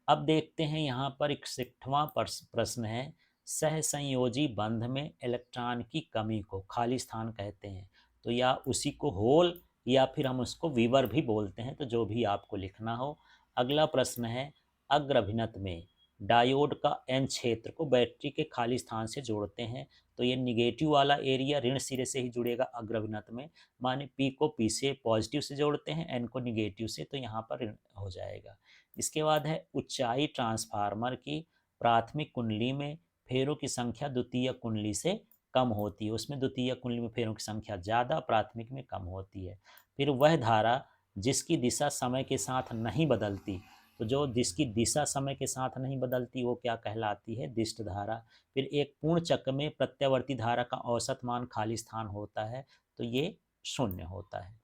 S1: अब देखते हैं यहाँ पर 61वां प्रश्न है, सहसंयोजी बंध में इलेक्ट्रॉन की कमी को खाली स्थान कहते हैं। तो या उसी को होल या फिर हम उसको वीवर भी बोलते हैं, तो जो भी आपको लिखना हो। अगला प्रश्न है, अग्रभिनत में डायोड का एन क्षेत्र को बैटरी के खाली स्थान से जोड़ते हैं। तो ये निगेटिव वाला एरिया ऋण सिरे से ही जुड़ेगा अग्रभिनत में, माने पी को पी से पॉजिटिव से जोड़ते हैं, एन को निगेटिव से, तो यहाँ पर ऋण हो जाएगा। इसके बाद है ऊंचाई ट्रांसफार्मर की प्राथमिक कुंडली में फेरों की संख्या द्वितीय कुंडली से कम होती है, उसमें द्वितीय कुंडली में फेरों की संख्या ज़्यादा, प्राथमिक में कम होती है। फिर वह धारा जिसकी दिशा समय के साथ नहीं बदलती, तो जो जिसकी दिशा समय के साथ नहीं बदलती वो क्या कहलाती है, दिष्ट धारा। फिर एक पूर्ण चक्र में प्रत्यावर्ती धारा का औसत मान खाली स्थान होता है, तो ये 0 होता है।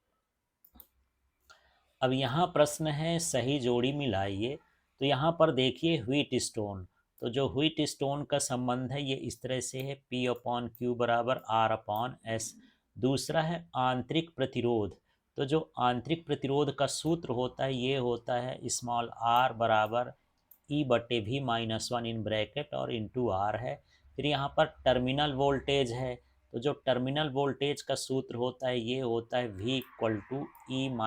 S1: अब यहाँ प्रश्न है, सही जोड़ी मिलाइए। तो यहाँ पर देखिए व्हीट स्टोन, तो जो व्हीट स्टोन का संबंध है ये इस तरह से है, P/Q बराबर R/S। दूसरा है आंतरिक प्रतिरोध, तो जो आंतरिक प्रतिरोध का सूत्र होता है ये होता है स्मॉल r बराबर E/V-1 इन ब्रैकेट और इंटू R है। फिर यहाँ पर टर्मिनल वोल्टेज है, तो जो टर्मिनल वोल्टेज का सूत्र होता है ये होता है V=E-IR।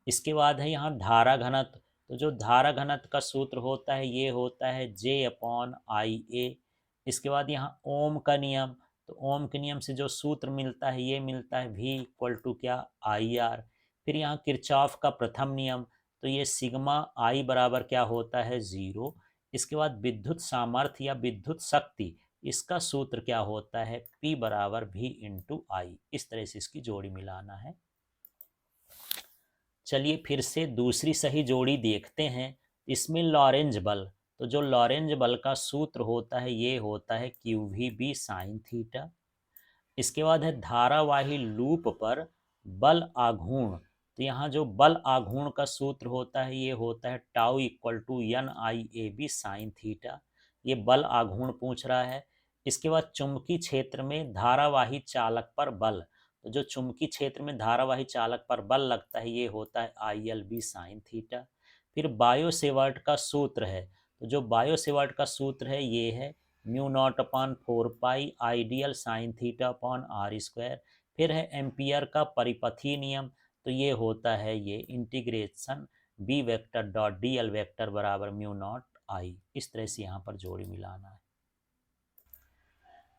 S1: इसके बाद है यहाँ धारा घनत्व, तो जो धारा घनत्व का सूत्र होता है ये होता है J/IA। इसके बाद यहाँ ओम का नियम, तो ओम के नियम से जो सूत्र मिलता है ये मिलता है V क्या, IR। फिर यहाँ किरचॉफ का प्रथम नियम, तो ये सिग्मा I बराबर क्या होता है, 0। इसके बाद विद्युत सामर्थ्य या विद्युत शक्ति, इसका सूत्र क्या होता है, P बराबर V/I। इस तरह से इसकी जोड़ी मिलाना है। चलिए फिर से दूसरी सही जोड़ी देखते हैं। इसमें लॉरेंज बल, तो जो लॉरेंज बल का सूत्र होता है ये होता है QVB साइन थीटा। इसके बाद है धारावाही लूप पर बल आघूर्ण, तो यहाँ जो बल आघूर्ण का सूत्र होता है ये होता है τ=NIAB साइन थीटा। ये बल आघूर्ण पूछ रहा है। इसके बाद चुंबकीय क्षेत्र में धारावाही चालक पर बल, तो जो चुंबकीय क्षेत्र में धारावाही चालक पर बल लगता है ये होता है ILB साइन थीटा। फिर बायो सेवर्ट का सूत्र है, तो जो बायो सेवर्ट का सूत्र है ये है μ0/4 ideal sine theta upon R²। फिर है एम्पियर का परिपथीय नियम, तो ये होता है ये इंटीग्रेशन B/dl बराबर μ0I। इस तरह से यहाँ पर जोड़ी मिलाना है।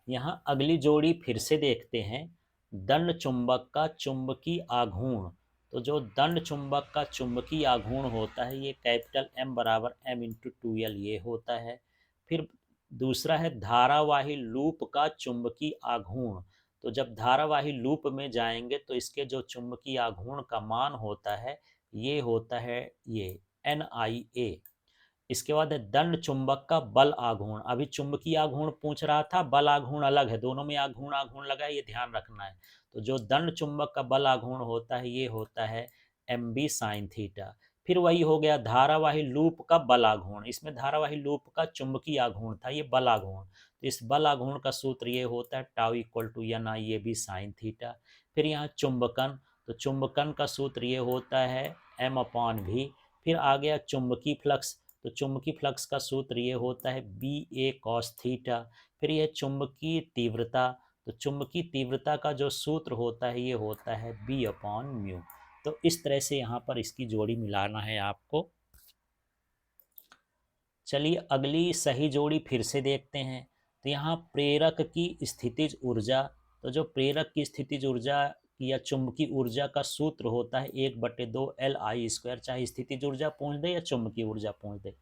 S1: यहाँ अगली जोड़ी फिर से देखते हैं। दंड चुंबक का चुंबकीय आघूर्ण, तो जो दंड चुंबक का चुंबकीय आघूर्ण होता है ये कैपिटल M बराबर M×2L ये होता है। फिर दूसरा है धारावाही लूप का चुंबकीय आघूर्ण, तो जब धारावाही लूप में जाएंगे तो इसके जो चुंबकीय आघूर्ण का मान होता है ये होता है ये NIA। इसके बाद है दंड चुंबक का बल आघूर्ण। अभी चुंबकीय आघूर्ण पूछ रहा था, बल आघूर्ण अलग है, दोनों में आघूर्ण आघूर्ण लगा है, ये ध्यान रखना है। तो जो दंड चुंबक का बल आघूर्ण होता है ये होता है MB sin थीटा। फिर वही हो गया धारावाही लूप का बल आघूर्ण। इसमें धारावाही लूप का चुंबकीय आघूर्ण था, ये बल आघूर्ण। तो इस बल आघूर्ण का सूत्र ये होता है tau equal to NIAB sin theta. फिर यहाँ चुंबकन, तो चुंबकन का सूत्र ये होता है M/V। फिर आ गया चुंबकीय फ्लक्स, तो चुंबकीय फ्लक्स का सूत्र ये होता है BA cos थीटा। फिर यह चुंबकीय तीव्रता, तो चुंबकीय तीव्रता का जो सूत्र होता है ये होता है B/μ। तो इस तरह से यहाँ पर इसकी जोड़ी मिलाना है आपको। चलिए अगली सही जोड़ी फिर से देखते हैं। तो यहाँ प्रेरक की स्थितिज ऊर्जा, तो जो प्रेरक की स्थितिज ऊर्जा या चुंबकीय ऊर्जा का सूत्र होता है 1/2 LI², चाहे स्थितिज ऊर्जा पूछ दे या चुंबकीय ऊर्जा पूछ दे।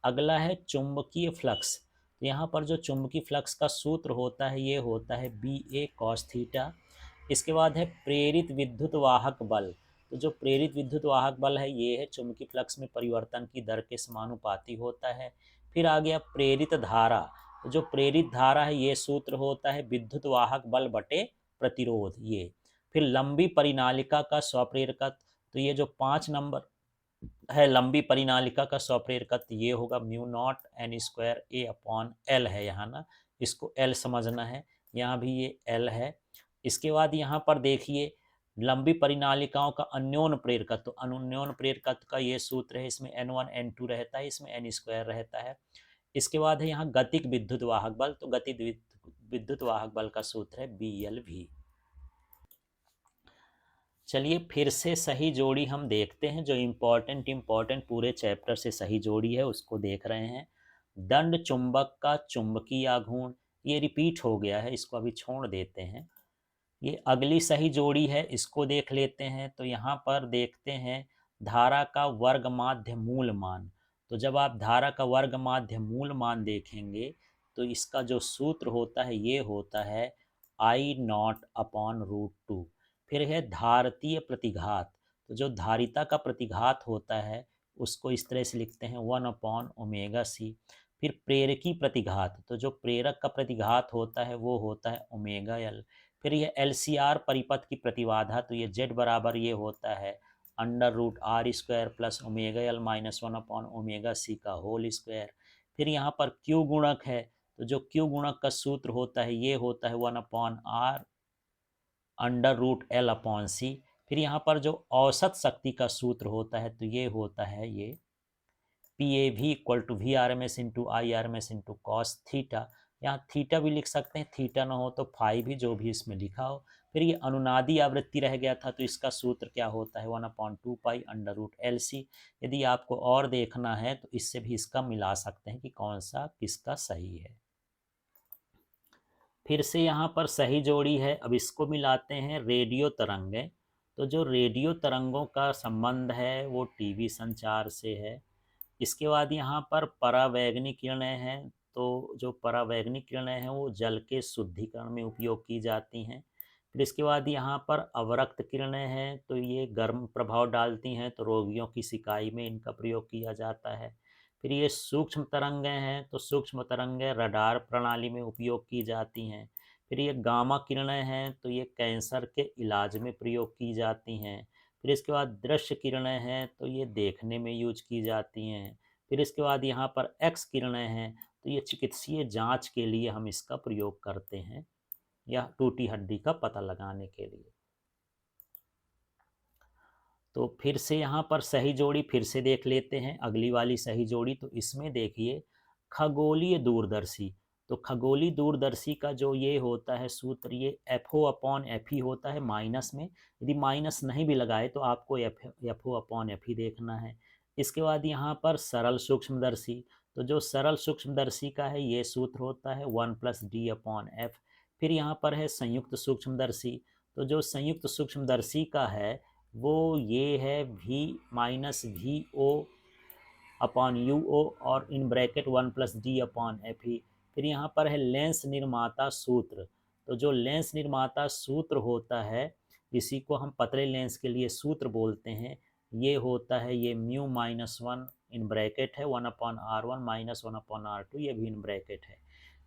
S1: अगला है चुंबकीय फ्लक्स, तो यहाँ पर जो चुंबकीय फ्लक्स का सूत्र होता है ये होता है BA cos थीटा। इसके बाद है प्रेरित विद्युत वाहक बल, तो जो प्रेरित विद्युत वाहक बल है ये है चुंबकीय फ्लक्स में परिवर्तन की दर के समानुपाती होता है। फिर आ गया प्रेरित धारा, तो जो प्रेरित धारा है ये सूत्र होता है विद्युत वाहक बल बटे प्रतिरोध ये। फिर लंबी परिनालिका का स्वप्रेरकत्व, तो ये जो 5 नंबर है लंबी परिनालिका का स्वप्रेरकत्व ये होगा μ0 n² A/L है यहाँ ना, इसको L समझना है, यहाँ भी ये L है। इसके बाद यहाँ पर देखिए लंबी परिनालिकाओं का अन्योन प्रेरकत्व, तो अन्योन प्रेरकत्व का ये सूत्र है, इसमें N1 N2 रहता है, इसमें N² रहता है। इसके बाद है यहाँ गतिक विद्युत वाहक बल, तो गतिक विद्युत वाहक बल का सूत्र है BLV। चलिए फिर से सही जोड़ी हम देखते हैं, जो इम्पोर्टेंट पूरे चैप्टर से सही जोड़ी है उसको देख रहे हैं। दंड चुंबक का चुंबकीय आघूर्ण, ये रिपीट हो गया है, इसको अभी छोड़ देते हैं। ये अगली सही जोड़ी है, इसको देख लेते हैं। तो यहाँ पर देखते हैं धारा का वर्ग माध्य मूल मान। तो जब आप धारा का वर्ग माध्य मूल मान देखेंगे तो इसका जो सूत्र होता है ये होता है I0/√2। फिर है धारतीय प्रतिघात, तो जो धारिता का प्रतिघात होता है उसको इस तरह से लिखते हैं 1/ωc। फिर प्रेरकी प्रतिघात, तो जो प्रेरक का प्रतिघात होता है वो होता है ωL। फिर ये LCR परिपथ की प्रतिबाधा, तो ये Z बराबर ये होता है √R² plus ωL minus 1/ωc का होल स्क्वायर। फिर यहाँ पर Q गुणक है, तो जो Q गुणक का सूत्र होता है ये होता है 1/R √L/C। फिर यहाँ पर जो औसत शक्ति का सूत्र होता है तो ये होता है ये PAV equal to VRMS into IRMS into cos theta. यहाँ थीटा भी लिख सकते हैं, थीटा ना हो तो फाई भी, जो भी इसमें लिखा हो। फिर ये अनुनादी आवृत्ति रह गया था, तो इसका सूत्र क्या होता है 1/2π√LC। यदि आपको और देखना है तो इससे भी इसका मिला सकते हैं कि कौन सा किसका सही है। फिर से यहाँ पर सही जोड़ी है, अब इसको मिलाते हैं रेडियो तरंगें। तो जो रेडियो तरंगों का संबंध है वो टीवी संचार से है। इसके बाद यहाँ पर परावैगनिक किरणें हैं, तो जो परावैगनिक किरणें हैं वो जल के शुद्धिकरण में उपयोग की जाती हैं। फिर इसके बाद यहाँ पर अवरक्त किरणें हैं, तो ये गर्म प्रभाव डालती हैं, तो रोगियों की सिकाई में इनका प्रयोग किया जाता है। फिर ये सूक्ष्म तरंगें हैं, तो सूक्ष्म तरंगें रडार प्रणाली में उपयोग की जाती हैं। फिर ये गामा किरणें हैं, तो ये कैंसर के इलाज में प्रयोग की जाती हैं। फिर इसके बाद दृश्य किरणें हैं, तो ये देखने में यूज की जाती हैं। फिर इसके बाद यहाँ पर एक्स किरणें हैं, तो ये चिकित्सीय जांच के लिए हम इसका प्रयोग करते हैं, या टूटी हड्डी का पता लगाने के लिए। तो फिर से यहाँ पर सही जोड़ी फिर से देख लेते हैं, अगली वाली सही जोड़ी। तो इसमें देखिए खगोलीय दूरदर्शी, तो खगोलीय दूरदर्शी का जो ये होता है सूत्र, ये FO/FE होता है माइनस में। यदि माइनस नहीं भी लगाए तो आपको FO/FE देखना है। इसके बाद यहाँ पर सरल सूक्ष्मदर्शी, तो जो सरल सूक्ष्मदर्शी का है ये सूत्र होता है 1+D/F। फिर यहाँ पर है संयुक्त सूक्ष्मदर्शी, तो जो संयुक्त सूक्ष्मदर्शी का है वो ये है V-VO/UO और इन ब्रैकेट 1+D/FE। फिर यहाँ पर है लेंस निर्माता सूत्र, तो जो लेंस निर्माता सूत्र होता है, इसी को हम पतले लेंस के लिए सूत्र बोलते हैं, ये होता है ये mu minus one in bracket है 1/r1 माइनस 1/r2, ये भी इन ब्रैकेट है।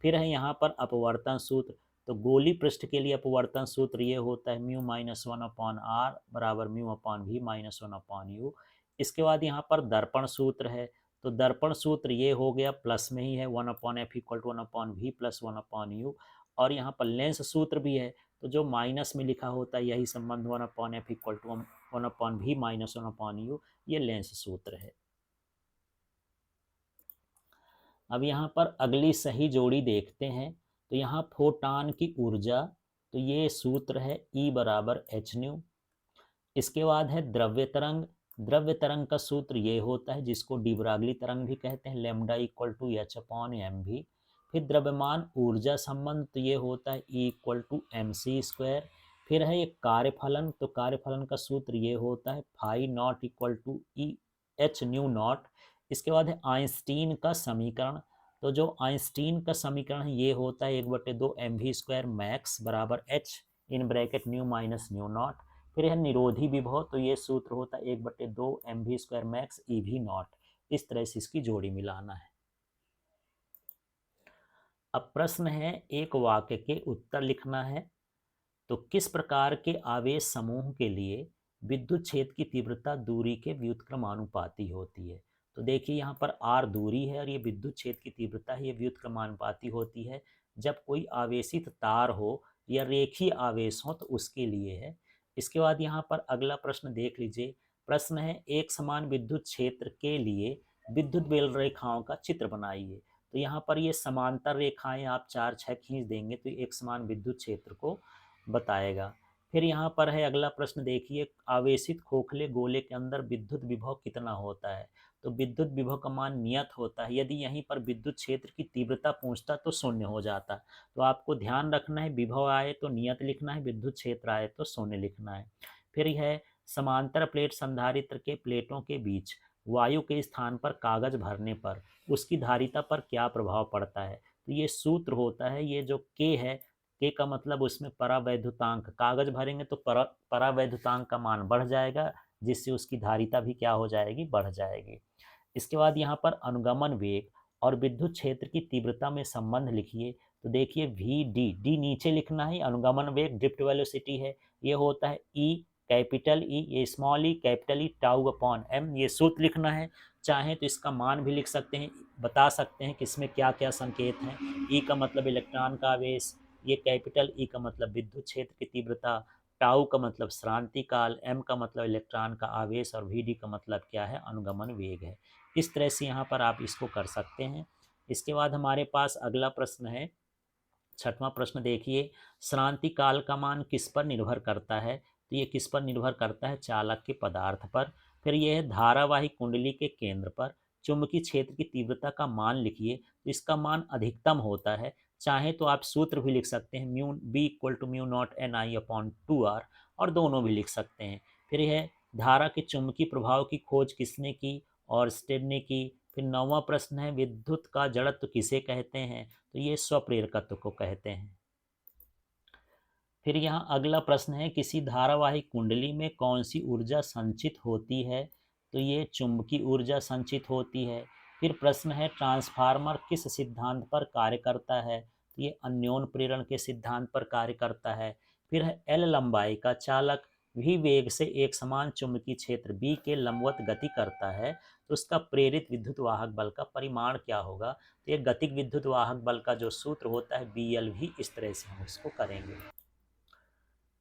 S1: फिर है यहाँ पर अपवर्तन सूत्र, तो गोली पृष्ठ के लिए अपवर्तन सूत्र ये होता है म्यू माइनस 1/r बराबर mu upon we minus 1/u। इसके बाद यहाँ पर दर्पण सूत्र है, तो दर्पण सूत्र ये हो गया प्लस में ही है 1/f equal to 1/v plus 1/u। और यहाँ पर लेंस सूत्र भी है, तो जो माइनस में लिखा होता है यही संबंध 1/f equal to 1/v minus 1/u, ये लेंस सूत्र है। अब यहाँ पर अगली सही जोड़ी देखते हैं, तो यहाँ फोटान की ऊर्जा, तो ये सूत्र है E बराबर एच न्यू। इसके बाद है द्रव्य तरंग, द्रव्य तरंग का सूत्र ये होता है जिसको डिब्रागली तरंग भी कहते हैं, lambda equal to h upon m भी। फिर द्रव्यमान ऊर्जा संबंध, तो ये होता है E equal to m c square. फिर है एक कार्यफलन, तो कार्यफलन का सूत्र ये होता है phi naught equal to e h nu naught. इसके बाद है आइंस्टीन का समीकरण, तो जो आइंस्टीन का समीकरण है ये होता है 1/2 एम वी स्क्वायर मैक्स बराबर H in bracket new minus new not. फिर है निरोधी विभव, तो ये सूत्र होता है 1/2 m v square max e V naught. इस तरह से इसकी जोड़ी मिलाना है। अब प्रश्न है एक वाक्य के उत्तर लिखना है, तो किस प्रकार के आवेश समूह के लिए विद्युत क्षेत्र की तीव्रता दूरी के व्युत्क्रमानुपाती होती है। तो देखिए यहाँ पर r दूरी है और ये विद्युत क्षेत्र की तीव्रता है, ये व्युत्क्रमानुपाती होती है जब कोई आवेशित तार हो या रेखीय आवेश हो तो उसके लिए है। इसके बाद यहाँ पर अगला प्रश्न देख लीजिए। प्रश्न है एक समान विद्युत क्षेत्र के लिए विद्युत बेल रेखाओं का चित्र बनाइए। तो यहाँ पर ये समांतर रेखाएं आप 4-6 खींच देंगे तो एक समान विद्युत क्षेत्र को बताएगा। फिर यहाँ पर है अगला प्रश्न देखिए, आवेशित खोखले गोले के अंदर विद्युत विभव कितना होता है। तो विद्युत विभव का मान नियत होता है, यदि यहीं पर विद्युत क्षेत्र की तीव्रता पूछता तो शून्य हो जाता। तो आपको ध्यान रखना है, विभव आए तो नियत लिखना है, विद्युत क्षेत्र आए तो शून्य लिखना है। फिर है समांतर प्लेट संधारित्र के प्लेटों के बीच वायु के स्थान पर कागज भरने पर उसकी धारिता पर क्या प्रभाव पड़ता है। तो ये सूत्र होता है, ये जो के है, के का मतलब उसमें परावैद्युतांक, कागज भरेंगे तो परावैद्युतांक का मान बढ़ जाएगा, जिससे उसकी धारिता भी क्या हो जाएगी, बढ़ जाएगी। इसके बाद यहाँ पर अनुगमन वेग और विद्युत क्षेत्र की तीव्रता में संबंध लिखिए। तो देखिए वी डी, डी नीचे लिखना है, अनुगमन वेग ड्रिफ्ट वेलोसिटी है, ये होता है ई कैपिटल ई, ये small e capital E tau upon m, ये सूत्र लिखना है। चाहे तो इसका मान भी लिख सकते हैं, बता सकते हैं कि इसमें क्या क्या संकेत हैं। ई का मतलब इलेक्ट्रॉन का आवेश, ये कैपिटल ई का मतलब विद्युत क्षेत्र की तीव्रता, टाउ का मतलब श्रांति काल, एम का मतलब इलेक्ट्रॉन का आवेश और वी डी का मतलब क्या है, अनुगमन वेग है। इस तरह से यहाँ पर आप इसको कर सकते हैं। इसके बाद हमारे पास अगला प्रश्न है, छठवां प्रश्न देखिए, श्रांति काल का मान किस पर निर्भर करता है। तो ये किस पर निर्भर करता है, चालक के पदार्थ पर। फिर ये है धारावाही कुंडली के केंद्र पर चुंबकीय क्षेत्र की तीव्रता का मान लिखिए। तो इसका मान अधिकतम होता है, चाहे तो आप सूत्र भी लिख सकते हैं mu B equal to mu naught N I upon 2r, और दोनों भी लिख सकते हैं। फिर यह धारा के चुंबकीय प्रभाव की खोज किसने की और स्टेड ने की। फिर नौवां प्रश्न है विद्युत का जड़त्व किसे कहते हैं। तो ये स्वप्रेरकत्व को कहते हैं। फिर यहाँ अगला प्रश्न है किसी धारावाही कुंडली में कौन सी ऊर्जा संचित होती है। तो ये चुंबकीय ऊर्जा संचित होती है। फिर प्रश्न है ट्रांसफार्मर किस सिद्धांत पर कार्य करता है। तो ये अन्योन प्रेरण के सिद्धांत पर कार्य करता है। फिर है एल लंबाई का चालक भी वेग से एक समान चुंबकीय क्षेत्र बी के लंबवत गति करता है, तो उसका प्रेरित विद्युत वाहक बल का परिमाण क्या होगा। तो ये गतिक विद्युत वाहक बल का जो सूत्र होता है बी एल भी, इस तरह से हम इसको करेंगे।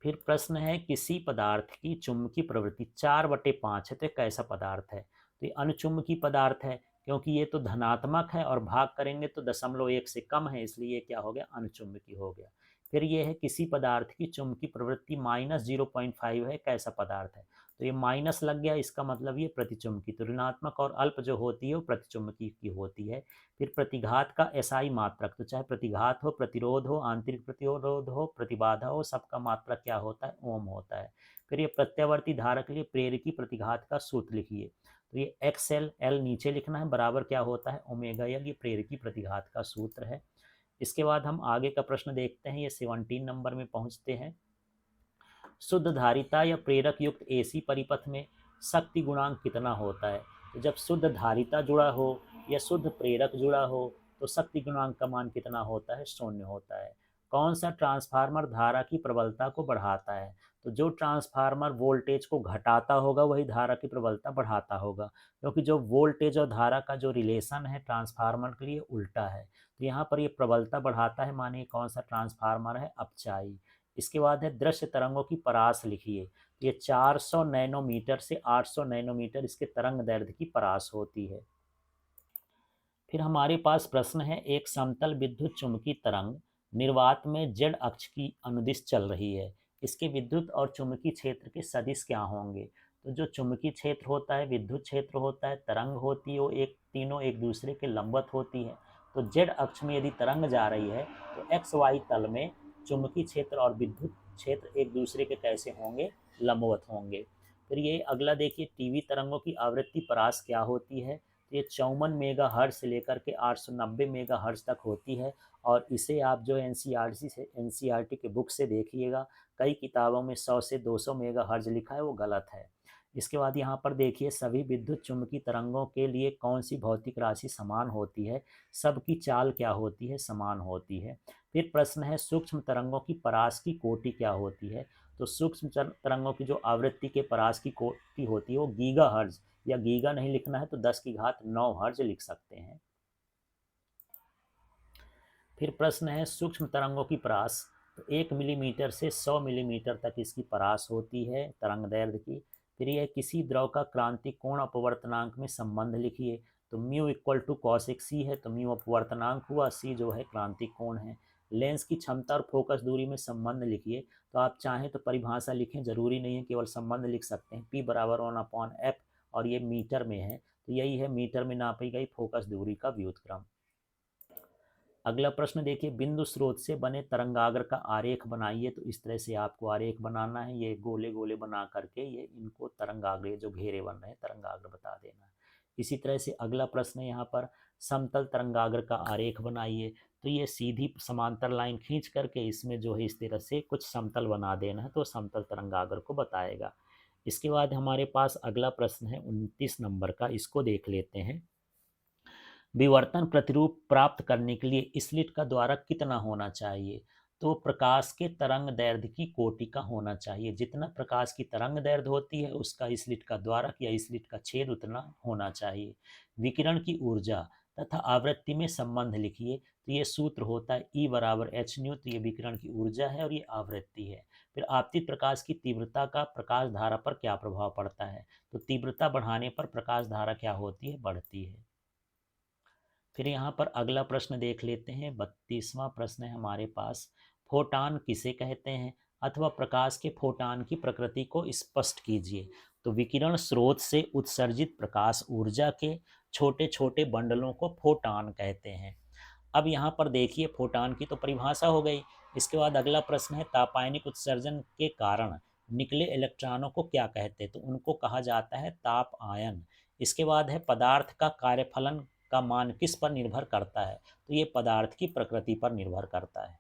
S1: फिर प्रश्न है किसी पदार्थ की चुंबकीय प्रवृत्ति 4/5 है, तो कैसा पदार्थ है। तो ये अनुचुंबकीय पदार्थ है, क्योंकि ये तो धनात्मक है और भाग करेंगे तो 0.1 से कम है, इसलिए ये क्या हो गया, अनुचुंबकीय हो गया। फिर ये है किसी पदार्थ की चुंबकीय प्रवृत्ति -0.5 है, कैसा पदार्थ है। तो ये माइनस लग गया, इसका मतलब ये प्रतिचुंबकीय, तो ऋणात्मक और अल्प जो होती है वो प्रतिचुंबकीय की होती है। फिर प्रतिघात का एसआई मात्रक, तो चाहे प्रतिघात हो, प्रतिरोध हो, आंतरिक प्रतिरोध हो, प्रतिबाधा हो, सबका मात्रक क्या होता है, ओम होता है। फिर ये प्रत्यावर्ती धारा के लिए प्रेरकी प्रतिघात का सूत्र लिखिए। तो ये एक्स एल, एल नीचे लिखना है, बराबर क्या होता है, ओमेगा एल, ये प्रेरकी प्रतिघात का सूत्र है। इसके बाद हम आगे का प्रश्न देखते हैं, ये 17 नंबर में पहुंचते हैं। शुद्ध धारिता या प्रेरक युक्त एसी परिपथ में शक्ति गुणांक कितना होता है? तो जब शुद्ध धारिता जुड़ा हो या शुद्ध प्रेरक जुड़ा हो तो शक्ति गुणांक का मान कितना होता है? 0 होता है। कौन सा ट्रांसफार्मर धारा की प्रबलता को बढ़ाता है? तो जो ट्रांसफार्मर वोल्टेज को घटाता होगा वही धारा की प्रबलता बढ़ाता होगा, क्योंकि जो वोल्टेज और धारा का जो रिलेशन है ट्रांसफार्मर के लिए उल्टा है। तो यहाँ पर ये प्रबलता बढ़ाता है, मानिए कौन सा ट्रांसफार्मर है? अपचाई। इसके बाद है दृश्य तरंगों की परास लिखिए। ये 400 नैनोमीटर से 800 नैनोमीटर इसके तरंग दैर्ध्य की परास होती है। फिर हमारे पास प्रश्न है, एक समतल विद्युत चुम्बकीय तरंग निर्वात में जेड अक्ष की अनुदिश चल रही है, इसके विद्युत और चुम्बकीय क्षेत्र के सदिश क्या होंगे? तो जो चुम्बकीय क्षेत्र होता है, विद्युत क्षेत्र होता है, तरंग होती है, वो तीनों एक दूसरे के लंबवत होती है। तो जेड अक्ष में यदि तरंग जा रही है तो एक्स वाई तल में चुम्बकीय क्षेत्र और विद्युत क्षेत्र एक दूसरे के कैसे होंगे? लंबवत होंगे। फिर ये अगला देखिए, टीवी तरंगों की आवृत्ति परास क्या होती है? ये 54 मेगा हर्ट्ज से लेकर के 890 मेगा हर्ट्ज तक होती है। और इसे आप जो एनसीईआरटी के बुक से देखिएगा, कई किताबों में 100 से 200 मेगा हर्ट्ज लिखा है, वो गलत है। इसके बाद यहाँ पर देखिए, सभी विद्युत चुम्बकीय तरंगों के लिए कौन सी भौतिक राशि समान होती है? सबकी चाल क्या होती है? समान होती है। फिर प्रश्न है, सूक्ष्म तरंगों की परास की कोटि क्या होती है? तो सूक्ष्म तरंगों की जो आवृत्ति के परास की कोटि होती है वो गीगा हर्ट्ज, या गीगा नहीं लिखना है तो 10 की घात 9 हर्ट्ज लिख सकते हैं। फिर प्रश्न है, सूक्ष्म तरंगों की परास, तो 1 मिलीमीटर से 100 मिलीमीटर तक इसकी परास होती है तरंग दैर्ध्य की। फिर यह किसी द्रव का क्रांतिक कोण अपवर्तनांक में संबंध लिखिए। तो mu equal to cosec C है, तो म्यू अपवर्तनांक हुआ, सी जो है क्रांतिक कोण है। लेंस की क्षमता और फोकस दूरी में संबंध लिखिए। तो आप चाहें तो परिभाषा लिखें, जरूरी नहीं है, केवल संबंध लिख सकते हैं। P बराबर 1/f, और ये मीटर में है, तो यही है मीटर में नापी गई फोकस दूरी का व्युत्क्रम। अगला प्रश्न देखिए, बिंदु स्रोत से बने तरंगाग्र का आरेख बनाइए। तो इस तरह से आपको आरेख बनाना है, ये गोले गोले बना करके ये इनको तरंगाग्र, जो घेरे बन रहे हैं तरंगाग्र बता देना है। इसी तरह से अगला प्रश्न है यहाँ पर, समतल तरंगाग्र का आरेख बनाइए। तो ये सीधी समांतर लाइन खींच करके इसमें जो है इस तरह से कुछ समतल बना देना है, तो समतल तरंगाग्र को बताएगा। इसके बाद हमारे पास अगला प्रश्न है 29 नंबर का, इसको देख लेते हैं। विवर्तन प्रतिरूप प्राप्त करने के लिए स्लिट का द्वारक कितना होना चाहिए? तो प्रकाश के तरंग दैर्ध्य की कोटि का होना चाहिए। जितना प्रकाश की तरंग दैर्ध्य होती है उसका स्लिट का द्वारक या स्लिट का छेद उतना होना चाहिए। विकिरण की ऊर्जा तथा आवृत्ति में संबंध लिखिए। तो ये सूत्र होता है E बराबर एच न्यू। तो ये विकिरण की ऊर्जा है और ये आवृत्ति है। फिर आपतित प्रकाश की तीव्रता का प्रकाश धारा पर क्या प्रभाव पड़ता है? तो तीव्रता बढ़ाने पर प्रकाश धारा क्या होती है? बढ़ती है। फिर यहाँ पर अगला प्रश्न देख लेते हैं, 32वां प्रश्न है हमारे पास, फोटान किसे कहते हैं? अथवा प्रकाश के फोटान की प्रकृति को स्पष्ट कीजिए। तो विकिरण स्रोत से उत्सर्जित प्रकाश ऊर्जा के छोटे छोटे बंडलों को फोटान कहते हैं। अब यहाँ पर देखिए, फोटान की तो परिभाषा हो गई। इसके बाद अगला प्रश्न है, तापायनिक उत्सर्जन के कारण निकले इलेक्ट्रॉनों को क्या कहते हैं? तो उनको कहा जाता है ताप आयन। इसके बाद है, पदार्थ का कार्यफलन का मान किस पर निर्भर करता है? तो ये पदार्थ की प्रकृति पर निर्भर करता है।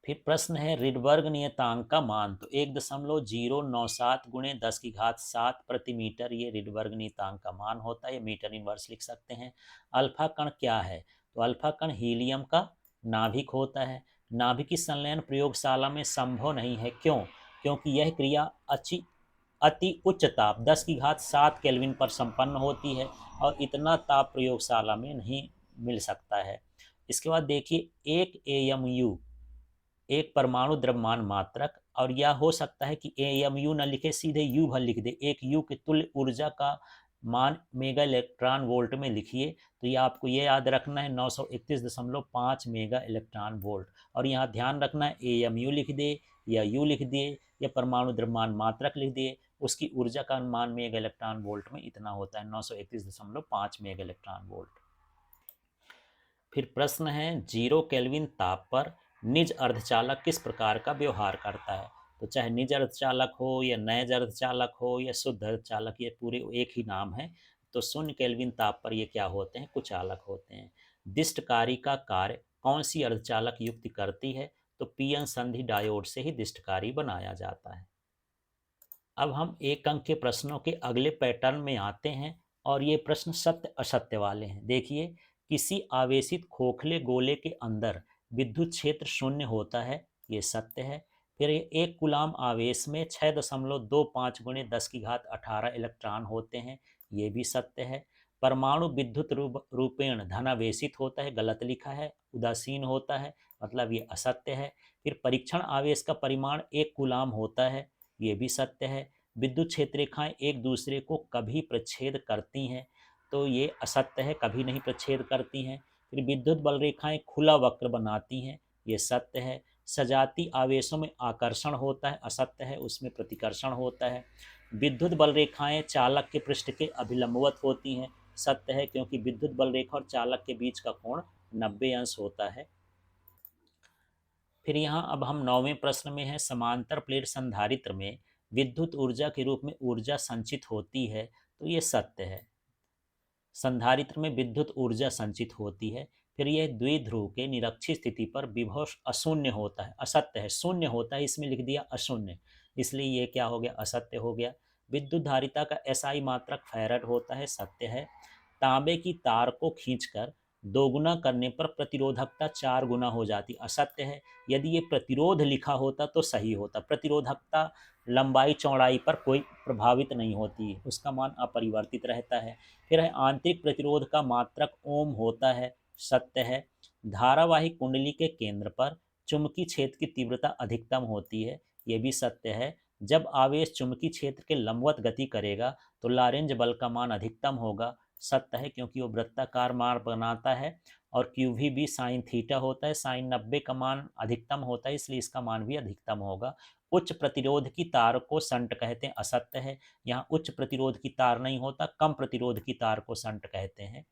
S1: फिर प्रश्न है, रिडबर्ग नियतांक का मान, तो 1.097 गुणे 10 की घात 7 प्रति मीटर, ये रिडबर्ग नियतांक का मान होता है। ये मीटर इनवर्स लिख सकते हैं। अल्फा कण क्या है? तो अल्फा कण हीलियम का नाभिक होता है। नाभिक की संलयन प्रयोगशाला में संभव नहीं है, क्यों? क्योंकि यह क्रिया अति उच्च ताप 10 की घात 7 केल्विन पर संपन्न होती है, और इतना ताप प्रयोगशाला में नहीं मिल सकता है। इसके बाद देखिए, एक AMU, एक परमाणु द्रव्यमान मात्रक, और यह हो सकता है कि AMU न लिखे, सीधे U भर लिख दे। एक U के तुल्य ऊर्जा का मान मेगा इलेक्ट्रॉन वोल्ट में लिखिए। तो ये आपको ये याद रखना है, 931.5 मेगा इलेक्ट्रॉन वोल्ट। और यहाँ ध्यान रखना है, AMU लिख दे या U लिख दिए या परमाणु द्रव्यमान मात्रक लिख दिए, उसकी ऊर्जा का मान मेगा इलेक्ट्रॉन वोल्ट में इतना होता है, 931.5 मेगा इलेक्ट्रॉन वोल्ट। फिर प्रश्न है, 0 केल्विन ताप पर निज अर्धचालक किस प्रकार का व्यवहार करता है? तो चाहे निज अर्धचालक हो या नैज अर्धचालक हो या शुद्ध अर्धचालक, ये पूरे एक ही नाम है। तो 0 केल्विन ताप पर ये क्या होते हैं? कुचालक होते हैं। दिष्टकारी का कार्य कौन सी अर्धचालक युक्ति करती है? तो पीएन संधि डायोड से ही दिष्टकारी बनाया जाता है। अब हम एक अंक के प्रश्नों के अगले पैटर्न में आते हैं और ये प्रश्न सत्य असत्य वाले हैं। देखिए, किसी आवेशित खोखले गोले के अंदर विद्युत क्षेत्र शून्य होता है, ये सत्य है। फिर ये 1 कूलाम आवेश में 6.25 गुणे 10 की घात 18 इलेक्ट्रॉन होते हैं, ये भी सत्य है। परमाणु विद्युत रूपेण धनावेशित होता है, गलत लिखा है। उदासीन होता है, मतलब ये असत्य है। फिर परीक्षण आवेश का परिमाण 1 कूलाम होता है, ये भी सत्य है। विद्युत क्षेत्र रेखाएं एक दूसरे को कभी प्रच्छेद करती हैं, तो ये असत्य है, कभी नहीं प्रच्छेद करती हैं। फिर विद्युत बल रेखाएं खुला वक्र बनाती हैं, ये सत्य है। सजाती आवेशों में आकर्षण होता है, असत्य है, उसमें प्रतिकर्षण होता है। विद्युत बल रेखाएं चालक के पृष्ठ के अभिलंबवत होती हैं, सत्य है, क्योंकि विद्युत बल रेखा और चालक के बीच का कोण 90 अंश होता है। फिर यहाँ अब हम 9वें प्रश्न में है, समांतर प्लेट संधारित्र में विद्युत ऊर्जा के रूप में ऊर्जा संचित होती है, तो ये सत्य है। संधारित्र में विद्युत ऊर्जा संचित होती है। फिर यह द्विध्रुव के निरक्षीय स्थिति पर विभव अशून्य होता है, असत्य है। शून्य होता है, इसमें लिख दिया अशून्य, इसलिए ये क्या हो गया? असत्य हो गया। विद्युत धारिता का एसआई मात्रक फैराड होता है, सत्य है। तांबे की तार को खींचकर दोगुना करने पर प्रतिरोधकता 4 गुना हो जाती, असत्य है। यदि ये प्रतिरोध लिखा होता तो सही होता। प्रतिरोधकता लंबाई चौड़ाई पर कोई प्रभावित नहीं होती है, उसका मान अपरिवर्तित रहता है। फिर है आंतरिक प्रतिरोध का मात्रक ओम होता है, सत्य है। धारावाही कुंडली के केंद्र पर चुंबकीय क्षेत्र की तीव्रता अधिकतम होती है, ये भी सत्य है। जब आवेश चुंबकीय क्षेत्र के लंबवत गति करेगा तो लॉरेंज बल का मान अधिकतम होगा, सत्य है, क्योंकि वो वृत्ताकार मार्ग बनाता है। और क्यू भी साइन थीटा होता है, साइन 90 का मान अधिकतम होता है, इसलिए इसका मान भी अधिकतम होगा। उच्च प्रतिरोध की तार को संट कहते हैं, असत्य है। यहाँ उच्च प्रतिरोध की तार नहीं होता, कम प्रतिरोध की तार को संट कहते हैं।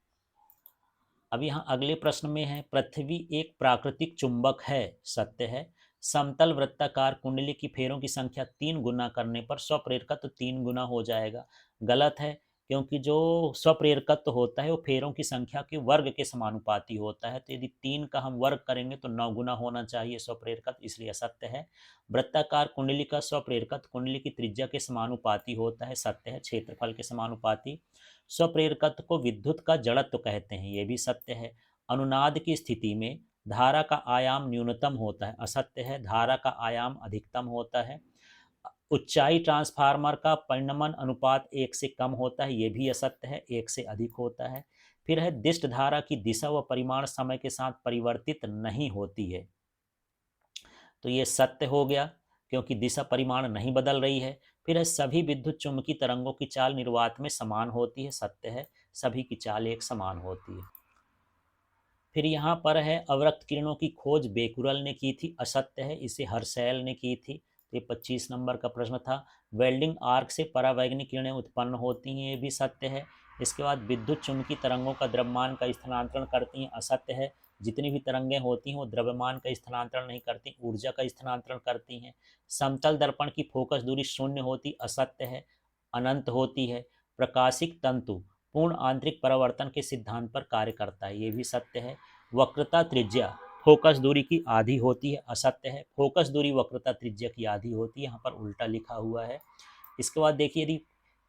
S1: अब यहाँ अगले प्रश्न में है, पृथ्वी एक प्राकृतिक चुंबक है, सत्य है। समतल वृत्ताकार कुंडली की फेरों की संख्या 3 गुना करने पर स्वप्रेरकत्व 3 गुना हो जाएगा, गलत है। क्योंकि जो स्वप्रेरकत्व होता है वो फेरों की संख्या के वर्ग के समानुपाती होता है, तो यदि 3 का हम वर्ग करेंगे तो 9 गुना होना चाहिए स्वप्रेरकत्व, इसलिए असत्य है। वृत्ताकार कुंडली का स्वप्रेरकत्व कुंडली की त्रिज्या के समानुपाती होता है, सत्य है, क्षेत्रफल के समानुपाती। स्वप्रेरकत्व को विद्युत का जड़त्व कहते हैं, ये भी सत्य है। अनुनाद की स्थिति में धारा का आयाम न्यूनतम होता है, असत्य है, धारा का आयाम अधिकतम होता है। ऊंचाई ट्रांसफार्मर का परिणमन अनुपात 1 से कम होता है, ये भी असत्य है, 1 से अधिक होता है। फिर है दिष्ट धारा की दिशा व परिमाण समय के साथ परिवर्तित नहीं होती है, तो ये सत्य हो गया, क्योंकि दिशा परिमाण नहीं बदल रही है। फिर है सभी विद्युत चुम्बकीय तरंगों की चाल निर्वात में समान होती है, सत्य है, सभी की चाल एक समान होती है। फिर यहाँ पर है अवरक्त किरणों की खोज बेकुरल ने की थी, असत्य है, इसे हर्शैल ने की थी। ये 25 नंबर का प्रश्न था। वेल्डिंग आर्क से परावैंगनिक किरणें उत्पन्न होती हैं, ये भी सत्य है। इसके बाद विद्युत चुम्बकीय तरंगों का द्रव्यमान का स्थानांतरण करती हैं, असत्य है। जितनी भी तरंगें होती हैं वो द्रव्यमान का स्थानांतरण नहीं करती, ऊर्जा का स्थानांतरण करती हैं। समतल दर्पण की फोकस दूरी शून्य होती, असत्य है, अनंत होती है। प्रकाशिक तंतु पूर्ण आंतरिक परावर्तन के सिद्धांत पर कार्य करता है, ये भी सत्य है। वक्रता त्रिज्या फोकस दूरी की आधी होती है, असत्य है, फोकस दूरी वक्रता त्रिज्या की आधी होती है, यहाँ पर उल्टा लिखा हुआ है। इसके बाद देखिए, यदि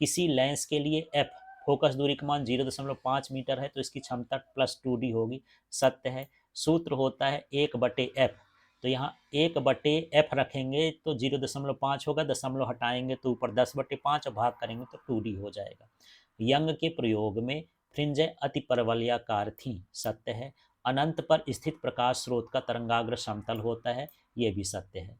S1: किसी लेंस के लिए एफ फोकस दूरी का मान 0.5 मीटर है तो इसकी क्षमता +2d होगी, सत्य है। सूत्र होता है 1/f, तो यहाँ 1/f रखेंगे तो 0.5 होगा, दशमलव हटाएंगे तो ऊपर 10/5 और भाग करेंगे तो 2d हो जाएगा। यंग के प्रयोग में फ्रिंजें अति परवलयाकार थी, सत्य है। अनंत पर स्थित प्रकाश स्रोत का तरंगाग्र समतल होता है, यह भी सत्य है।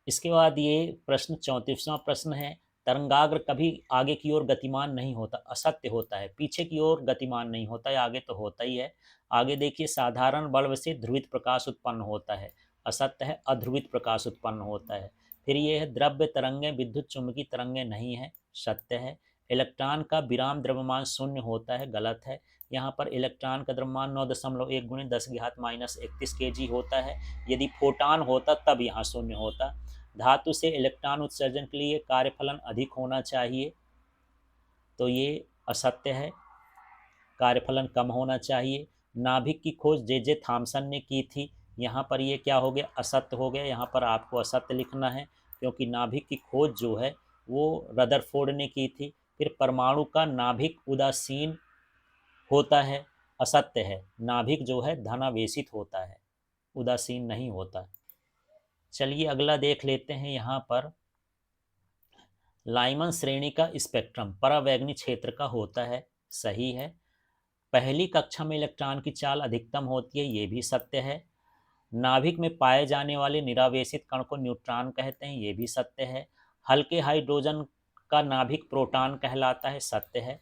S1: इसके बाद ये प्रश्न 34वां प्रश्न है, तरंगाग्र कभी आगे की ओर गतिमान नहीं होता, असत्य होता है। पीछे की ओर गतिमान नहीं होता है, आगे तो होता ही है। आगे देखिए, साधारण बल्ब से ध्रुवित प्रकाश उत्पन्न होता है, असत्य है, अध्रुवित प्रकाश उत्पन्न होता है। फिर ये है द्रव्य तरंगें विद्युत चुंबकीय तरंगें नहीं है, सत्य है। इलेक्ट्रॉन का विराम द्रव्यमान शून्य होता है, गलत है। यहाँ पर इलेक्ट्रॉन का द्रव्यमान 9.1 गुणे 10⁻31 kg होता है। यदि फोटान होता तब यहाँ शून्य होता। धातु से इलेक्ट्रॉन उत्सर्जन के लिए कार्यफलन अधिक होना चाहिए, तो ये असत्य है, कार्यफलन कम होना चाहिए। नाभिक की खोज जे थॉमसन ने की थी। यहाँ पर ये क्या हो गया, असत्य हो गया, यहाँ पर आपको असत्य लिखना है क्योंकि नाभिक की खोज जो है वो रदरफोर्ड ने की थी। फिर परमाणु का नाभिक उदासीन होता है, असत्य है। नाभिक जो है धनावेशित होता है, उदासीन नहीं होता। चलिए अगला देख लेते हैं। यहाँ पर लाइमन श्रेणी का स्पेक्ट्रम परावैंगनी क्षेत्र का होता है, सही है। पहली कक्षा में इलेक्ट्रॉन की चाल अधिकतम होती है, ये भी सत्य है। नाभिक में पाए जाने वाले निरावेशित कण को न्यूट्रॉन कहते हैं, ये भी सत्य है। हल्के हाइड्रोजन का नाभिक प्रोटॉन कहलाता है, सत्य है।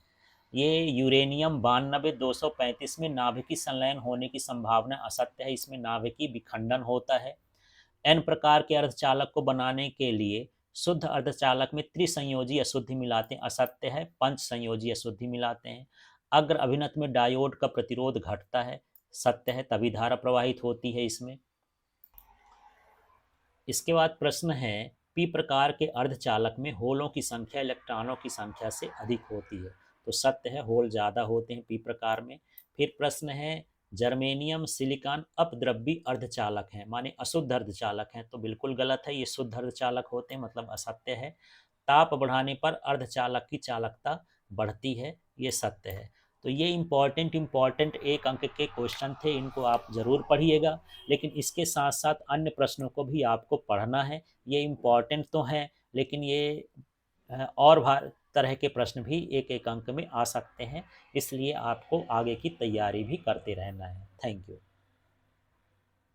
S1: ये यूरेनियम 92-235 में नाभिकीय संलयन होने की संभावना असत्य है, इसमें नाभिकीय विखंडन होता है। एन प्रकार के अर्धचालक को बनाने के लिए शुद्ध अर्धचालक में त्रिसंयोजी अशुद्धि मिलाते हैं, असत्य है। पंच संयोजी अशुद्धि मिलाते हैं। अग्र अभिनत में डायोड का प्रतिरोध घटता है, सत्य है, तभी धारा प्रवाहित होती है इसमें। इसके बाद प्रश्न है, पी प्रकार के अर्धचालक में होलों की संख्या इलेक्ट्रॉनों की संख्या से अधिक होती है, तो सत्य है, होल ज़्यादा होते हैं पी प्रकार में। फिर प्रश्न है, जर्मेनियम सिलिकॉन अपद्रव्यी अर्धचालक हैं, माने अशुद्ध अर्धचालक हैं, तो बिल्कुल गलत है, ये शुद्ध अर्धचालक होते हैं, मतलब असत्य है। ताप बढ़ाने पर अर्धचालक की चालकता बढ़ती है, ये सत्य है। तो ये इम्पॉर्टेंट एक अंक के क्वेश्चन थे, इनको आप ज़रूर पढ़िएगा। लेकिन इसके साथ साथ अन्य प्रश्नों को भी आपको पढ़ना है। ये इम्पॉर्टेंट तो हैं, लेकिन ये और तरह के प्रश्न भी एक एक अंक में आ सकते हैं, इसलिए आपको आगे की तैयारी भी करते रहना है। Thank you.